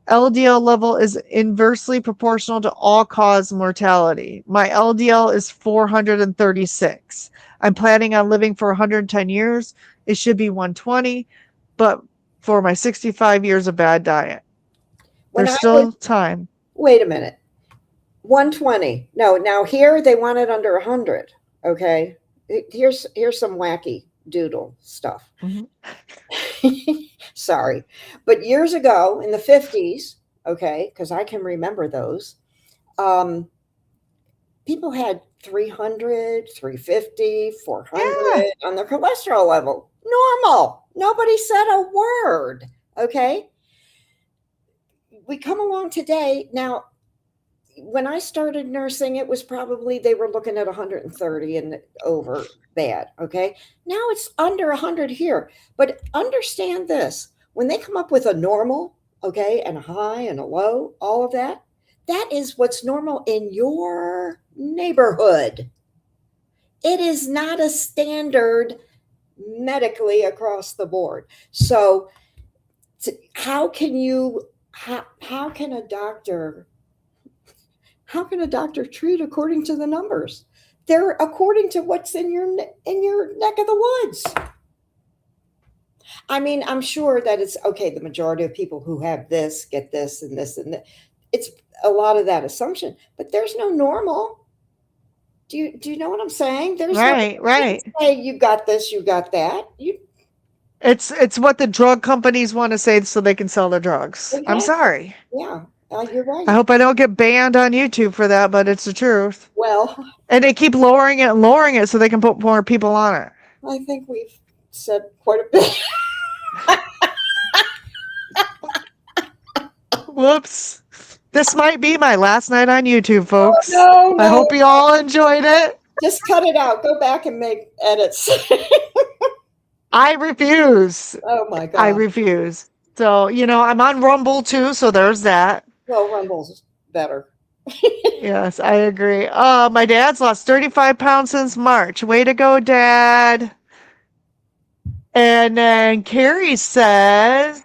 Speaker 2: LDL level is inversely proportional to all-cause mortality. My LDL is 436. I'm planning on living for 110 years. It should be 120, but for my 65 years of bad diet. There's still time.
Speaker 3: Wait a minute. 120. No, now here they want it under 100. Okay. Here's some wacky doodle stuff. Mm-hmm. Sorry. But years ago in the 50s, okay, because I can remember those, people had 300, 350, 400 on their cholesterol level. Normal. Nobody said a word. Okay. We come along today. Now, when I started nursing, it was probably, they were looking at 130 and over bad. Okay. Now it's under 100 here. But understand this, when they come up with a normal, okay, and a high and a low, all of that, that is what's normal in your neighborhood. It is not a standard medically across the board. So how can a doctor treat according to the numbers? They're according to what's in your neck of the woods. I mean, I'm sure that it's okay. The majority of people who have this get this and this and that. It's a lot of that assumption, but there's no normal. Do you know what I'm saying? There's
Speaker 2: right.
Speaker 3: Say you got this, you got that.
Speaker 2: It's what the drug companies want to say so they can sell their drugs. Exactly. I'm sorry.
Speaker 3: Yeah, you're right.
Speaker 2: I hope I don't get banned on YouTube for that, but it's the truth.
Speaker 3: Well,
Speaker 2: and they keep lowering it so they can put more people on it.
Speaker 3: I think we've said quite a bit.
Speaker 2: Whoops. This might be my last night on YouTube, folks.
Speaker 3: Oh, no.
Speaker 2: I hope you all enjoyed it.
Speaker 3: Just cut it out. Go back and make edits.
Speaker 2: I refuse.
Speaker 3: Oh, my God.
Speaker 2: I refuse. So, I'm on Rumble, too, so there's that.
Speaker 3: Well, Rumble's better.
Speaker 2: Yes, I agree. My dad's lost 35 pounds since March. Way to go, Dad. And then Carrie says,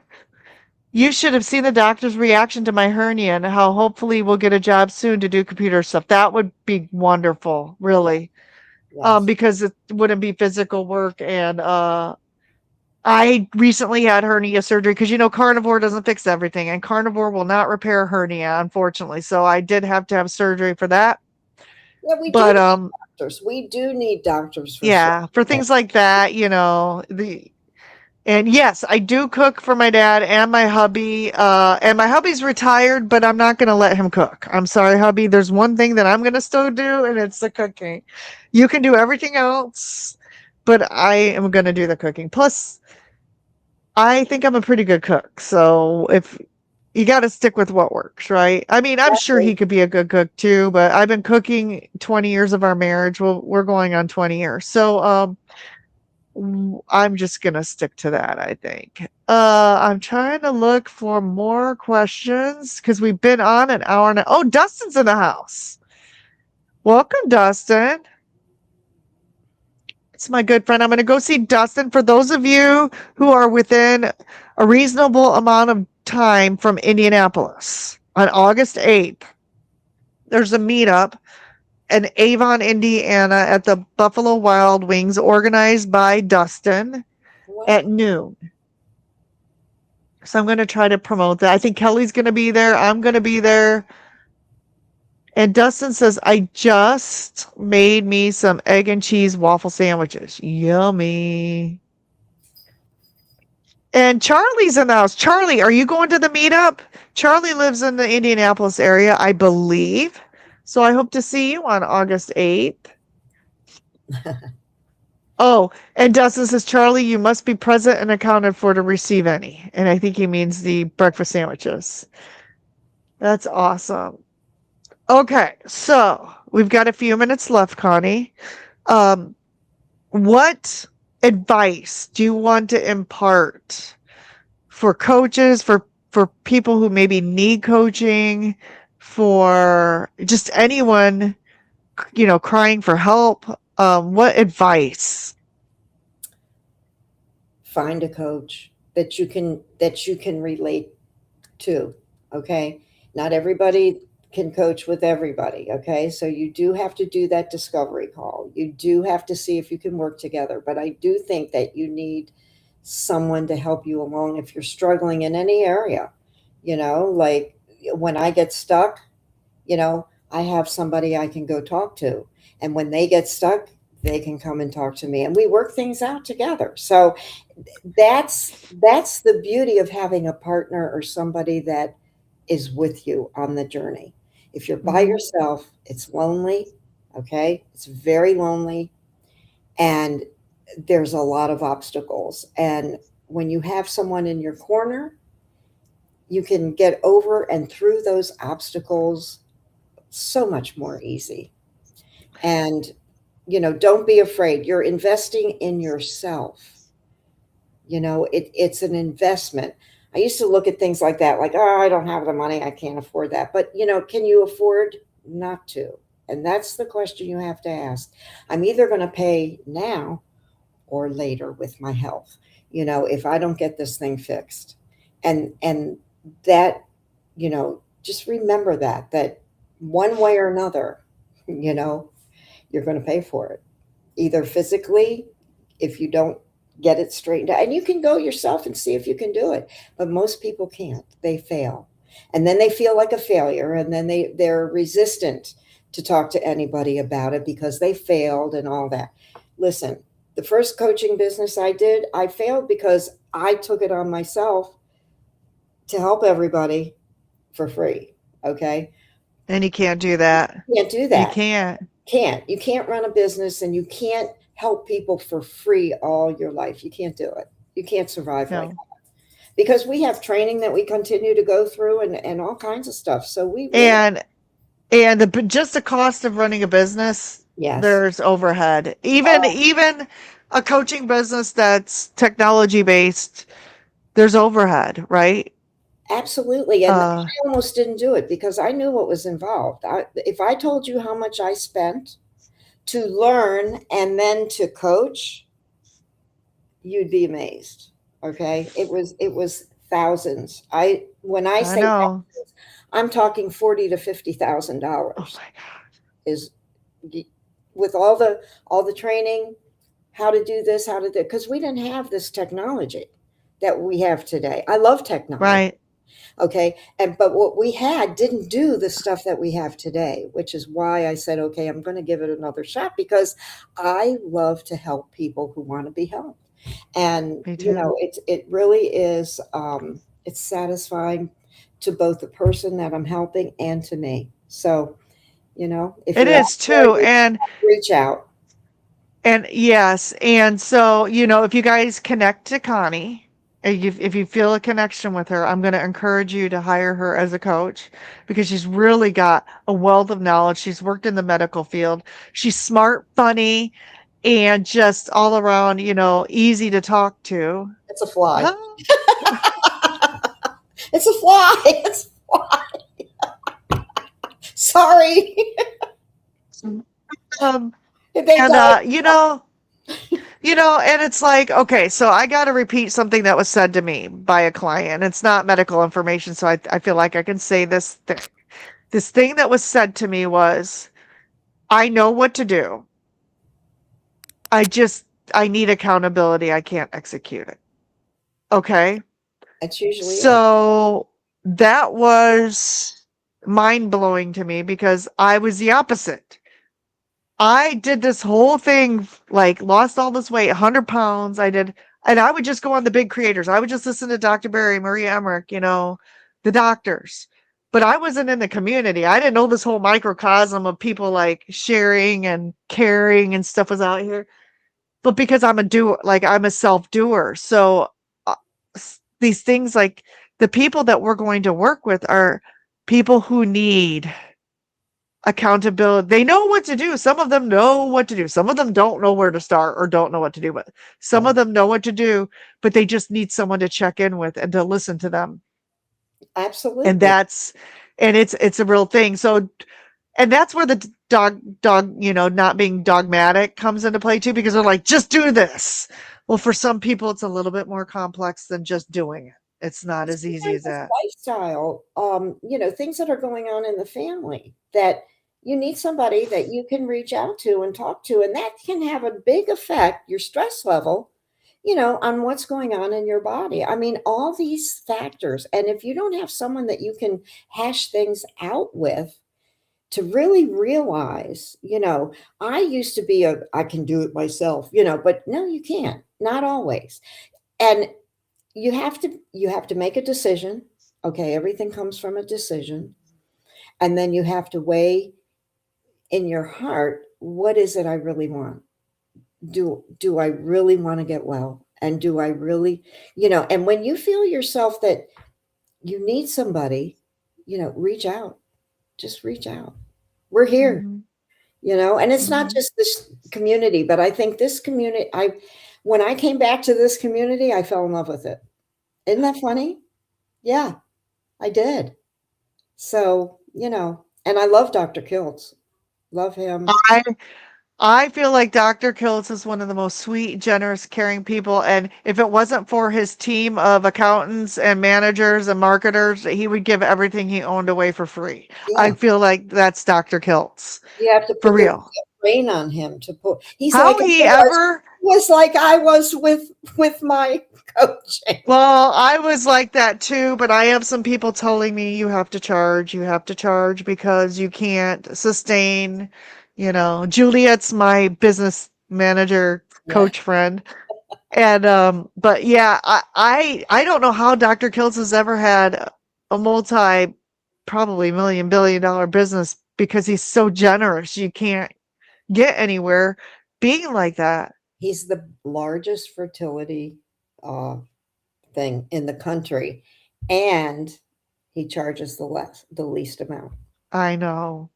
Speaker 2: you should have seen the doctor's reaction to my hernia and how hopefully we'll get a job soon to do computer stuff. That would be wonderful, really. Yes. Because it wouldn't be physical work. And I recently had hernia surgery because, carnivore doesn't fix everything. And carnivore will not repair hernia, unfortunately. So I did have to have surgery for that.
Speaker 3: Yeah, we do need doctors. We do need doctors.
Speaker 2: For things like that, And yes, I do cook for my dad and my hubby. And my hubby's retired, but I'm not going to let him cook. I'm sorry, hubby. There's one thing that I'm going to still do, and it's the cooking. You can do everything else, but I am going to do the cooking. Plus, I think I'm a pretty good cook. So if you got to stick with what works, right? I mean, I'm sure he could be a good cook too, but I've been cooking 20 years of our marriage. Well, we're going on 20 years. So, I'm just going to stick to that, I think. I'm trying to look for more questions because we've been on an hour and oh, Dustin's in the house. Welcome, Dustin. It's my good friend. I'm going to go see Dustin. For those of you who are within a reasonable amount of time from Indianapolis, on August 8th, there's a meetup in Avon, Indiana at the Buffalo Wild Wings organized by Dustin at noon. So I'm going to try to promote that. I think Kelly's going to be there. I'm going to be there. And Dustin says, I just made me some egg and cheese waffle sandwiches. Yummy. And Charlie's in the house. Charlie, are you going to the meetup? Charlie lives in the Indianapolis area, I believe. So I hope to see you on August 8th. Oh, and Dustin says, Charlie, you must be present and accounted for to receive any. And I think he means the breakfast sandwiches. That's awesome. Okay, so we've got a few minutes left, Connie. What advice do you want to impart for coaches, for people who maybe need coaching, for just anyone, crying for help? What advice?
Speaker 3: Find a coach that you can relate to. Okay, not everybody can coach with everybody. Okay, so you do have to do that discovery call. You do have to see if you can work together. But I do think that you need someone to help you along if you're struggling in any area. Like when I get stuck, I have somebody I can go talk to. And when they get stuck, they can come and talk to me and we work things out together. So that's the beauty of having a partner or somebody that is with you on the journey. If you're by yourself, it's lonely. Okay. It's very lonely. And there's a lot of obstacles. And when you have someone in your corner, you can get over and through those obstacles so much more easy. And, don't be afraid. You're investing in yourself. It's an investment. I used to look at things like that, like, oh, I don't have the money. I can't afford that. But, can you afford not to? And that's the question you have to ask. I'm either going to pay now or later with my health, if I don't get this thing fixed. And that, just remember that one way or another, you're going to pay for it, either physically, if you don't get it straightened out. And you can go yourself and see if you can do it. But most people can't. They fail. And then they feel like a failure. And then they're resistant to talk to anybody about it because they failed and all that. Listen, the first coaching business I did, I failed because I took it on myself to help everybody for free. Okay.
Speaker 2: And you can't do that.
Speaker 3: You can't do that.
Speaker 2: You
Speaker 3: can't run a business and you can't help people for free all your life. You can't do it. You can't survive like that. Because we have training that we continue to go through and all kinds of stuff. So
Speaker 2: and just the cost of running a business,
Speaker 3: yes,
Speaker 2: there's overhead. Even a coaching business that's technology based, there's overhead, right?
Speaker 3: Absolutely. And I almost didn't do it because I knew what was involved. If I told you how much I spent to learn and then to coach, you'd be amazed. Okay. It was thousands. When I say thousands, I'm talking $40,000 to $50,000.
Speaker 2: Oh my God.
Speaker 3: Is with all the training, how to do this, because we didn't have this technology that we have today. I love technology.
Speaker 2: Right.
Speaker 3: Okay. But what we had didn't do the stuff that we have today, which is why I said, okay, I'm going to give it another shot because I love to help people who want to be helped. And, it really is, it's satisfying to both the person that I'm helping and to me. So, if
Speaker 2: it is too. And
Speaker 3: reach out.
Speaker 2: And yes, and so, if you guys connect to Connie, if you feel a connection with her, I'm going to encourage you to hire her as a coach because she's really got a wealth of knowledge. She's worked in the medical field. She's smart, funny, and just all around, easy to talk to.
Speaker 3: It's a fly.
Speaker 2: Huh?
Speaker 3: It's a fly. It's a fly. Sorry.
Speaker 2: Um,
Speaker 3: They
Speaker 2: and
Speaker 3: die.
Speaker 2: and it's like, okay, so I got to repeat something that was said to me by a client. It's not medical information, so I feel like I can say this thing. This thing that was said to me was, I know what to do. I need accountability. I can't execute it. Okay.
Speaker 3: That's usually it.
Speaker 2: So that was mind blowing to me because I was the opposite. I did this whole thing, like lost all this weight, 100 pounds. And I would just go on the big creators. I would just listen to Dr. Barry, Maria Emmerich, the doctors. But I wasn't in the community. I didn't know this whole microcosm of people like sharing and caring and stuff was out here. But because I'm a doer, like I'm a self doer. So these things, like the people that we're going to work with are people who need accountability. They know what to do. Some of them know what to do. Some of them don't know where to start or don't know what to do, but some of them know what to do, but they just need someone to check in with and to listen to them.
Speaker 3: Absolutely.
Speaker 2: And it's a real thing. So, and that's where the dog, not being dogmatic comes into play too, because they're like, just do this. Well, for some people, it's a little bit more complex than just doing it. It's not as easy as that.
Speaker 3: Lifestyle, things that are going on in the family that you need somebody that you can reach out to and talk to, and that can have a big effect, your stress level, on what's going on in your body. I mean, all these factors. And if you don't have someone that you can hash things out with to really realize, I used to be I can do it myself, but no, you can't, not always. And you have to make a decision. Okay, everything comes from a decision. And then you have to weigh in your heart, what is it I really want? Do I really want to get well? And do I really, and when you feel yourself that you need somebody, reach out. Just reach out. We're here.
Speaker 2: Mhm.
Speaker 3: And it's not just this community, but I think this community, when I came back to this community, I fell in love with it. Isn't that funny? Yeah, I did. So, and I love Dr. Kiltz. Love him.
Speaker 2: I feel like Dr. Kiltz is one of the most sweet, generous, caring people. And if it wasn't for his team of accountants and managers and marketers, he would give everything he owned away for free. I
Speaker 3: Yeah.
Speaker 2: feel like that's Dr. Kiltz.
Speaker 3: You have to
Speaker 2: For
Speaker 3: put the
Speaker 2: real.
Speaker 3: rain on him to put. He's
Speaker 2: How
Speaker 3: like
Speaker 2: he ever
Speaker 3: was like I was with my coaching.
Speaker 2: Well, I was like that too, but I have some people telling me you have to charge because you can't sustain, Juliet's my business manager
Speaker 3: Yeah.
Speaker 2: coach friend. And but yeah, I don't know how Dr. Kiltz has ever had a multi probably $1 billion business because he's so generous. You can't get anywhere being like that.
Speaker 3: He's the largest fertility thing in the country, and he charges the least amount.
Speaker 2: I know.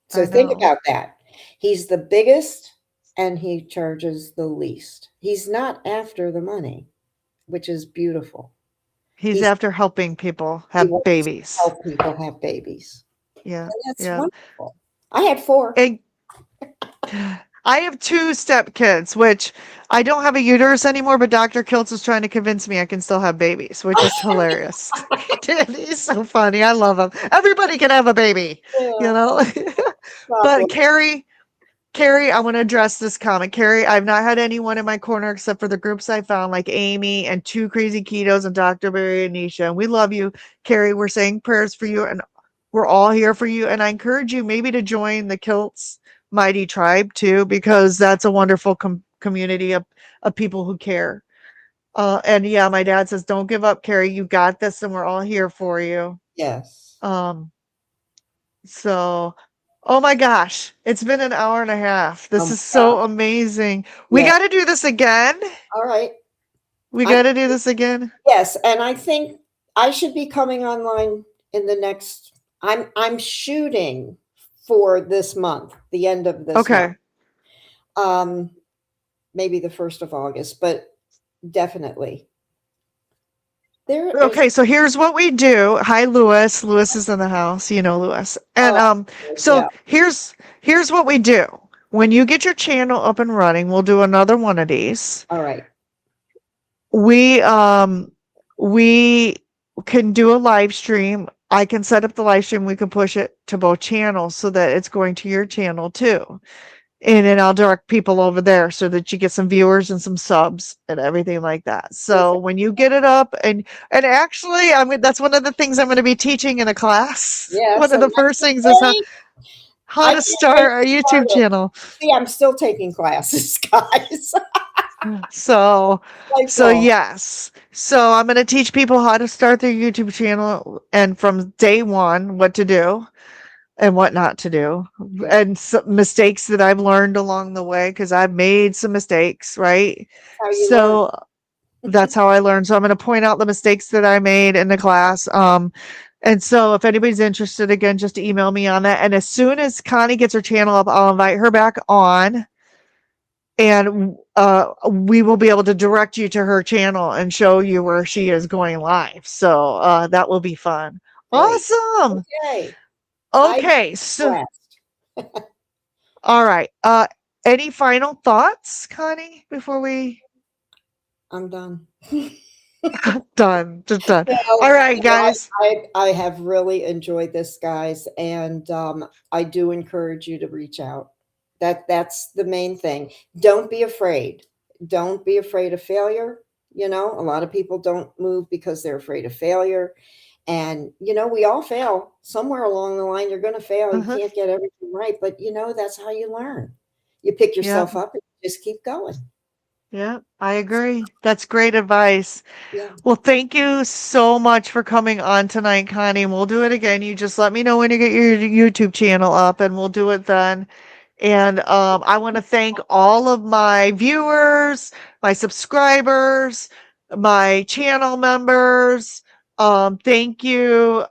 Speaker 3: So
Speaker 2: I
Speaker 3: think
Speaker 2: know.
Speaker 3: about that. He's the biggest and he charges the least. He's not after the money, which is beautiful.
Speaker 2: He's
Speaker 3: He's
Speaker 2: after helping people
Speaker 3: He
Speaker 2: have
Speaker 3: wants to
Speaker 2: babies.
Speaker 3: help people have babies.
Speaker 2: Yeah.
Speaker 3: And that's
Speaker 2: Yeah.
Speaker 3: wonderful. I had 4.
Speaker 2: And I have 2 stepkids, which I don't have a uterus anymore, but Dr. Kiltz is trying to convince me I can still have babies, which is hilarious. Dude, he's so funny. I love him. Everybody can have a baby,
Speaker 3: Yeah,
Speaker 2: But
Speaker 3: problem.
Speaker 2: Carrie, I want to address this comment. Carrie, I've not had anyone in my corner except for the groups I found, like Amy and 2 Crazy Ketos and Dr. Barry and Nisha. And we love you, Carrie. We're saying prayers for you, and we're all here for you. And I encourage you maybe to join the Kiltz Mighty Tribe too, because that's a wonderful community of people who care. And yeah, my dad says, don't give up, Carrie. You got this, and we're all here for you.
Speaker 3: Yes.
Speaker 2: So Oh my gosh. It's been an hour and a half. This
Speaker 3: Oh
Speaker 2: is
Speaker 3: my
Speaker 2: so
Speaker 3: God.
Speaker 2: amazing. We
Speaker 3: Yeah.
Speaker 2: got to do this again.
Speaker 3: All right.
Speaker 2: We
Speaker 3: I
Speaker 2: got to do this again.
Speaker 3: Yes, and I think I should be coming online in the next. I'm shooting for this month, the end of this month.
Speaker 2: Okay.
Speaker 3: Um, maybe the 1st of August, but definitely. There is
Speaker 2: Okay, so here's what we do. Hi, Lewis. Lewis is in the house. You know Lewis. And
Speaker 3: oh,
Speaker 2: so
Speaker 3: yeah.
Speaker 2: here's what we do. When you get your channel up and running, we'll do another one of these.
Speaker 3: All right.
Speaker 2: We can do a live stream. I can set up the live stream. We can push it to both channels so that it's going to your channel too. And then I'll direct people over there so that you get some viewers and some subs and everything like that. So when you get it up and actually that's one of the things I'm going to be teaching in a class.
Speaker 3: Yeah.
Speaker 2: One of
Speaker 3: So
Speaker 2: the first things is how
Speaker 3: I
Speaker 2: to
Speaker 3: can't wait
Speaker 2: start a
Speaker 3: to start
Speaker 2: YouTube
Speaker 3: it.
Speaker 2: channel.
Speaker 3: See, I'm still taking classes, guys.
Speaker 2: So
Speaker 3: Lifelong.
Speaker 2: yes. So I'm going to teach people how to start their YouTube channel and from day one what to do and what not to do, and some mistakes that I've learned along the way because I've made some mistakes, right?
Speaker 3: How you learn.
Speaker 2: So that's how I learned. So I'm going to point out the mistakes that I made in the class. And so if anybody's interested, again, just email me on that. And as soon as Connie gets her channel up, I'll invite her back on, and we will be able to direct you to her channel and show you where she is going live. So that will be fun.
Speaker 3: Great.
Speaker 2: Awesome.
Speaker 3: Okay.
Speaker 2: Okay. So,
Speaker 3: Blessed.
Speaker 2: all right. Any final thoughts, Connie, before we
Speaker 3: I'm done.
Speaker 2: done? Just done.
Speaker 3: Well,
Speaker 2: All right, guys.
Speaker 3: I have really enjoyed this, guys, and I do encourage you to reach out. That's the main thing. Don't be afraid. Don't be afraid of failure. You know, a lot of people don't move because they're afraid of failure. And, you know, we all fail. Somewhere along the line, you're going to fail. You
Speaker 2: Uh-huh.
Speaker 3: can't get everything right, but, you know, that's how you learn. You pick
Speaker 2: Yeah.
Speaker 3: yourself up and just keep going.
Speaker 2: Yeah, I agree. That's great advice.
Speaker 3: Yeah.
Speaker 2: Well, thank you so much for coming on tonight, Connie. We'll do it again. You just let me know when you get your YouTube channel up and we'll do it then. And I want to thank all of my viewers, my subscribers, my channel members. Thank you,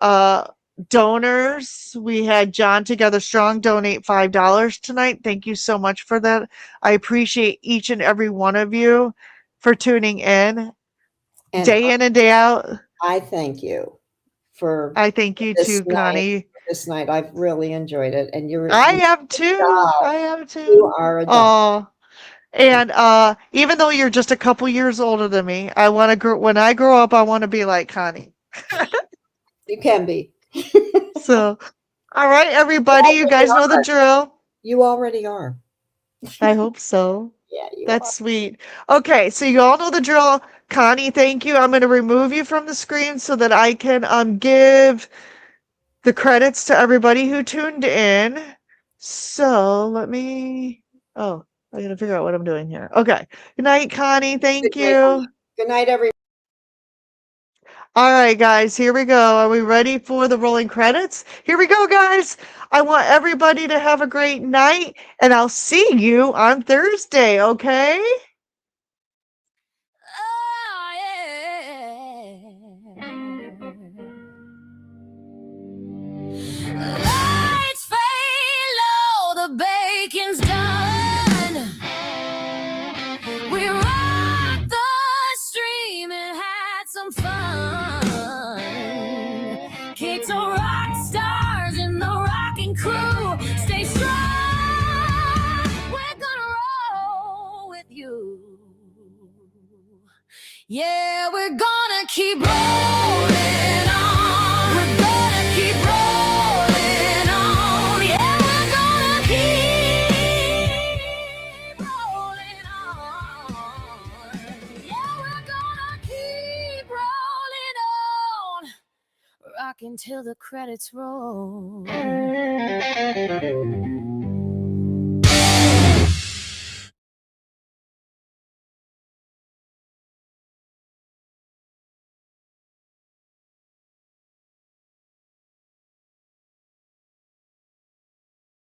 Speaker 2: donors. We had John Together Strong donate $5 tonight. Thank you so much for that. I appreciate each and every one of you for tuning in
Speaker 3: And
Speaker 2: day in and day out.
Speaker 3: I thank you for
Speaker 2: I thank you
Speaker 3: this
Speaker 2: too,
Speaker 3: night.
Speaker 2: Connie.
Speaker 3: This night, I've really enjoyed it, and
Speaker 2: I have too. I have
Speaker 3: you
Speaker 2: too.
Speaker 3: are a doll.
Speaker 2: Oh, and even though you're just a couple years older than me, I want to grow. When I grow up, I want to be like Connie.
Speaker 3: You can be.
Speaker 2: So, all right, everybody, you guys know the drill.
Speaker 3: You already are.
Speaker 2: I hope so.
Speaker 3: Yeah, you
Speaker 2: That's
Speaker 3: are.
Speaker 2: sweet. Okay, so you all know the drill. Connie, thank you. I'm going to remove you from the screen so that I can give the credits to everybody who tuned in. So let me. Oh, I got to figure out what I'm doing here. Okay. Good night, Connie. Thank
Speaker 3: Good night,
Speaker 2: you.
Speaker 3: honey. Good night, everybody.
Speaker 2: All right, guys, here we go. Are we ready for the rolling credits? Here we go, guys. I want everybody to have a great night, and I'll see you on Thursday, okay?
Speaker 1: Oh, yeah. Lights fade low, the bacon's done. We rocked the stream and had some fun. Kids are rock stars in the rocking crew. Stay strong, we're gonna roll with you. Yeah, we're gonna keep rolling on. We're gonna keep rolling on. Yeah, we're gonna keep rolling on. Yeah, we're gonna keep rolling on. Rocking till the credits roll.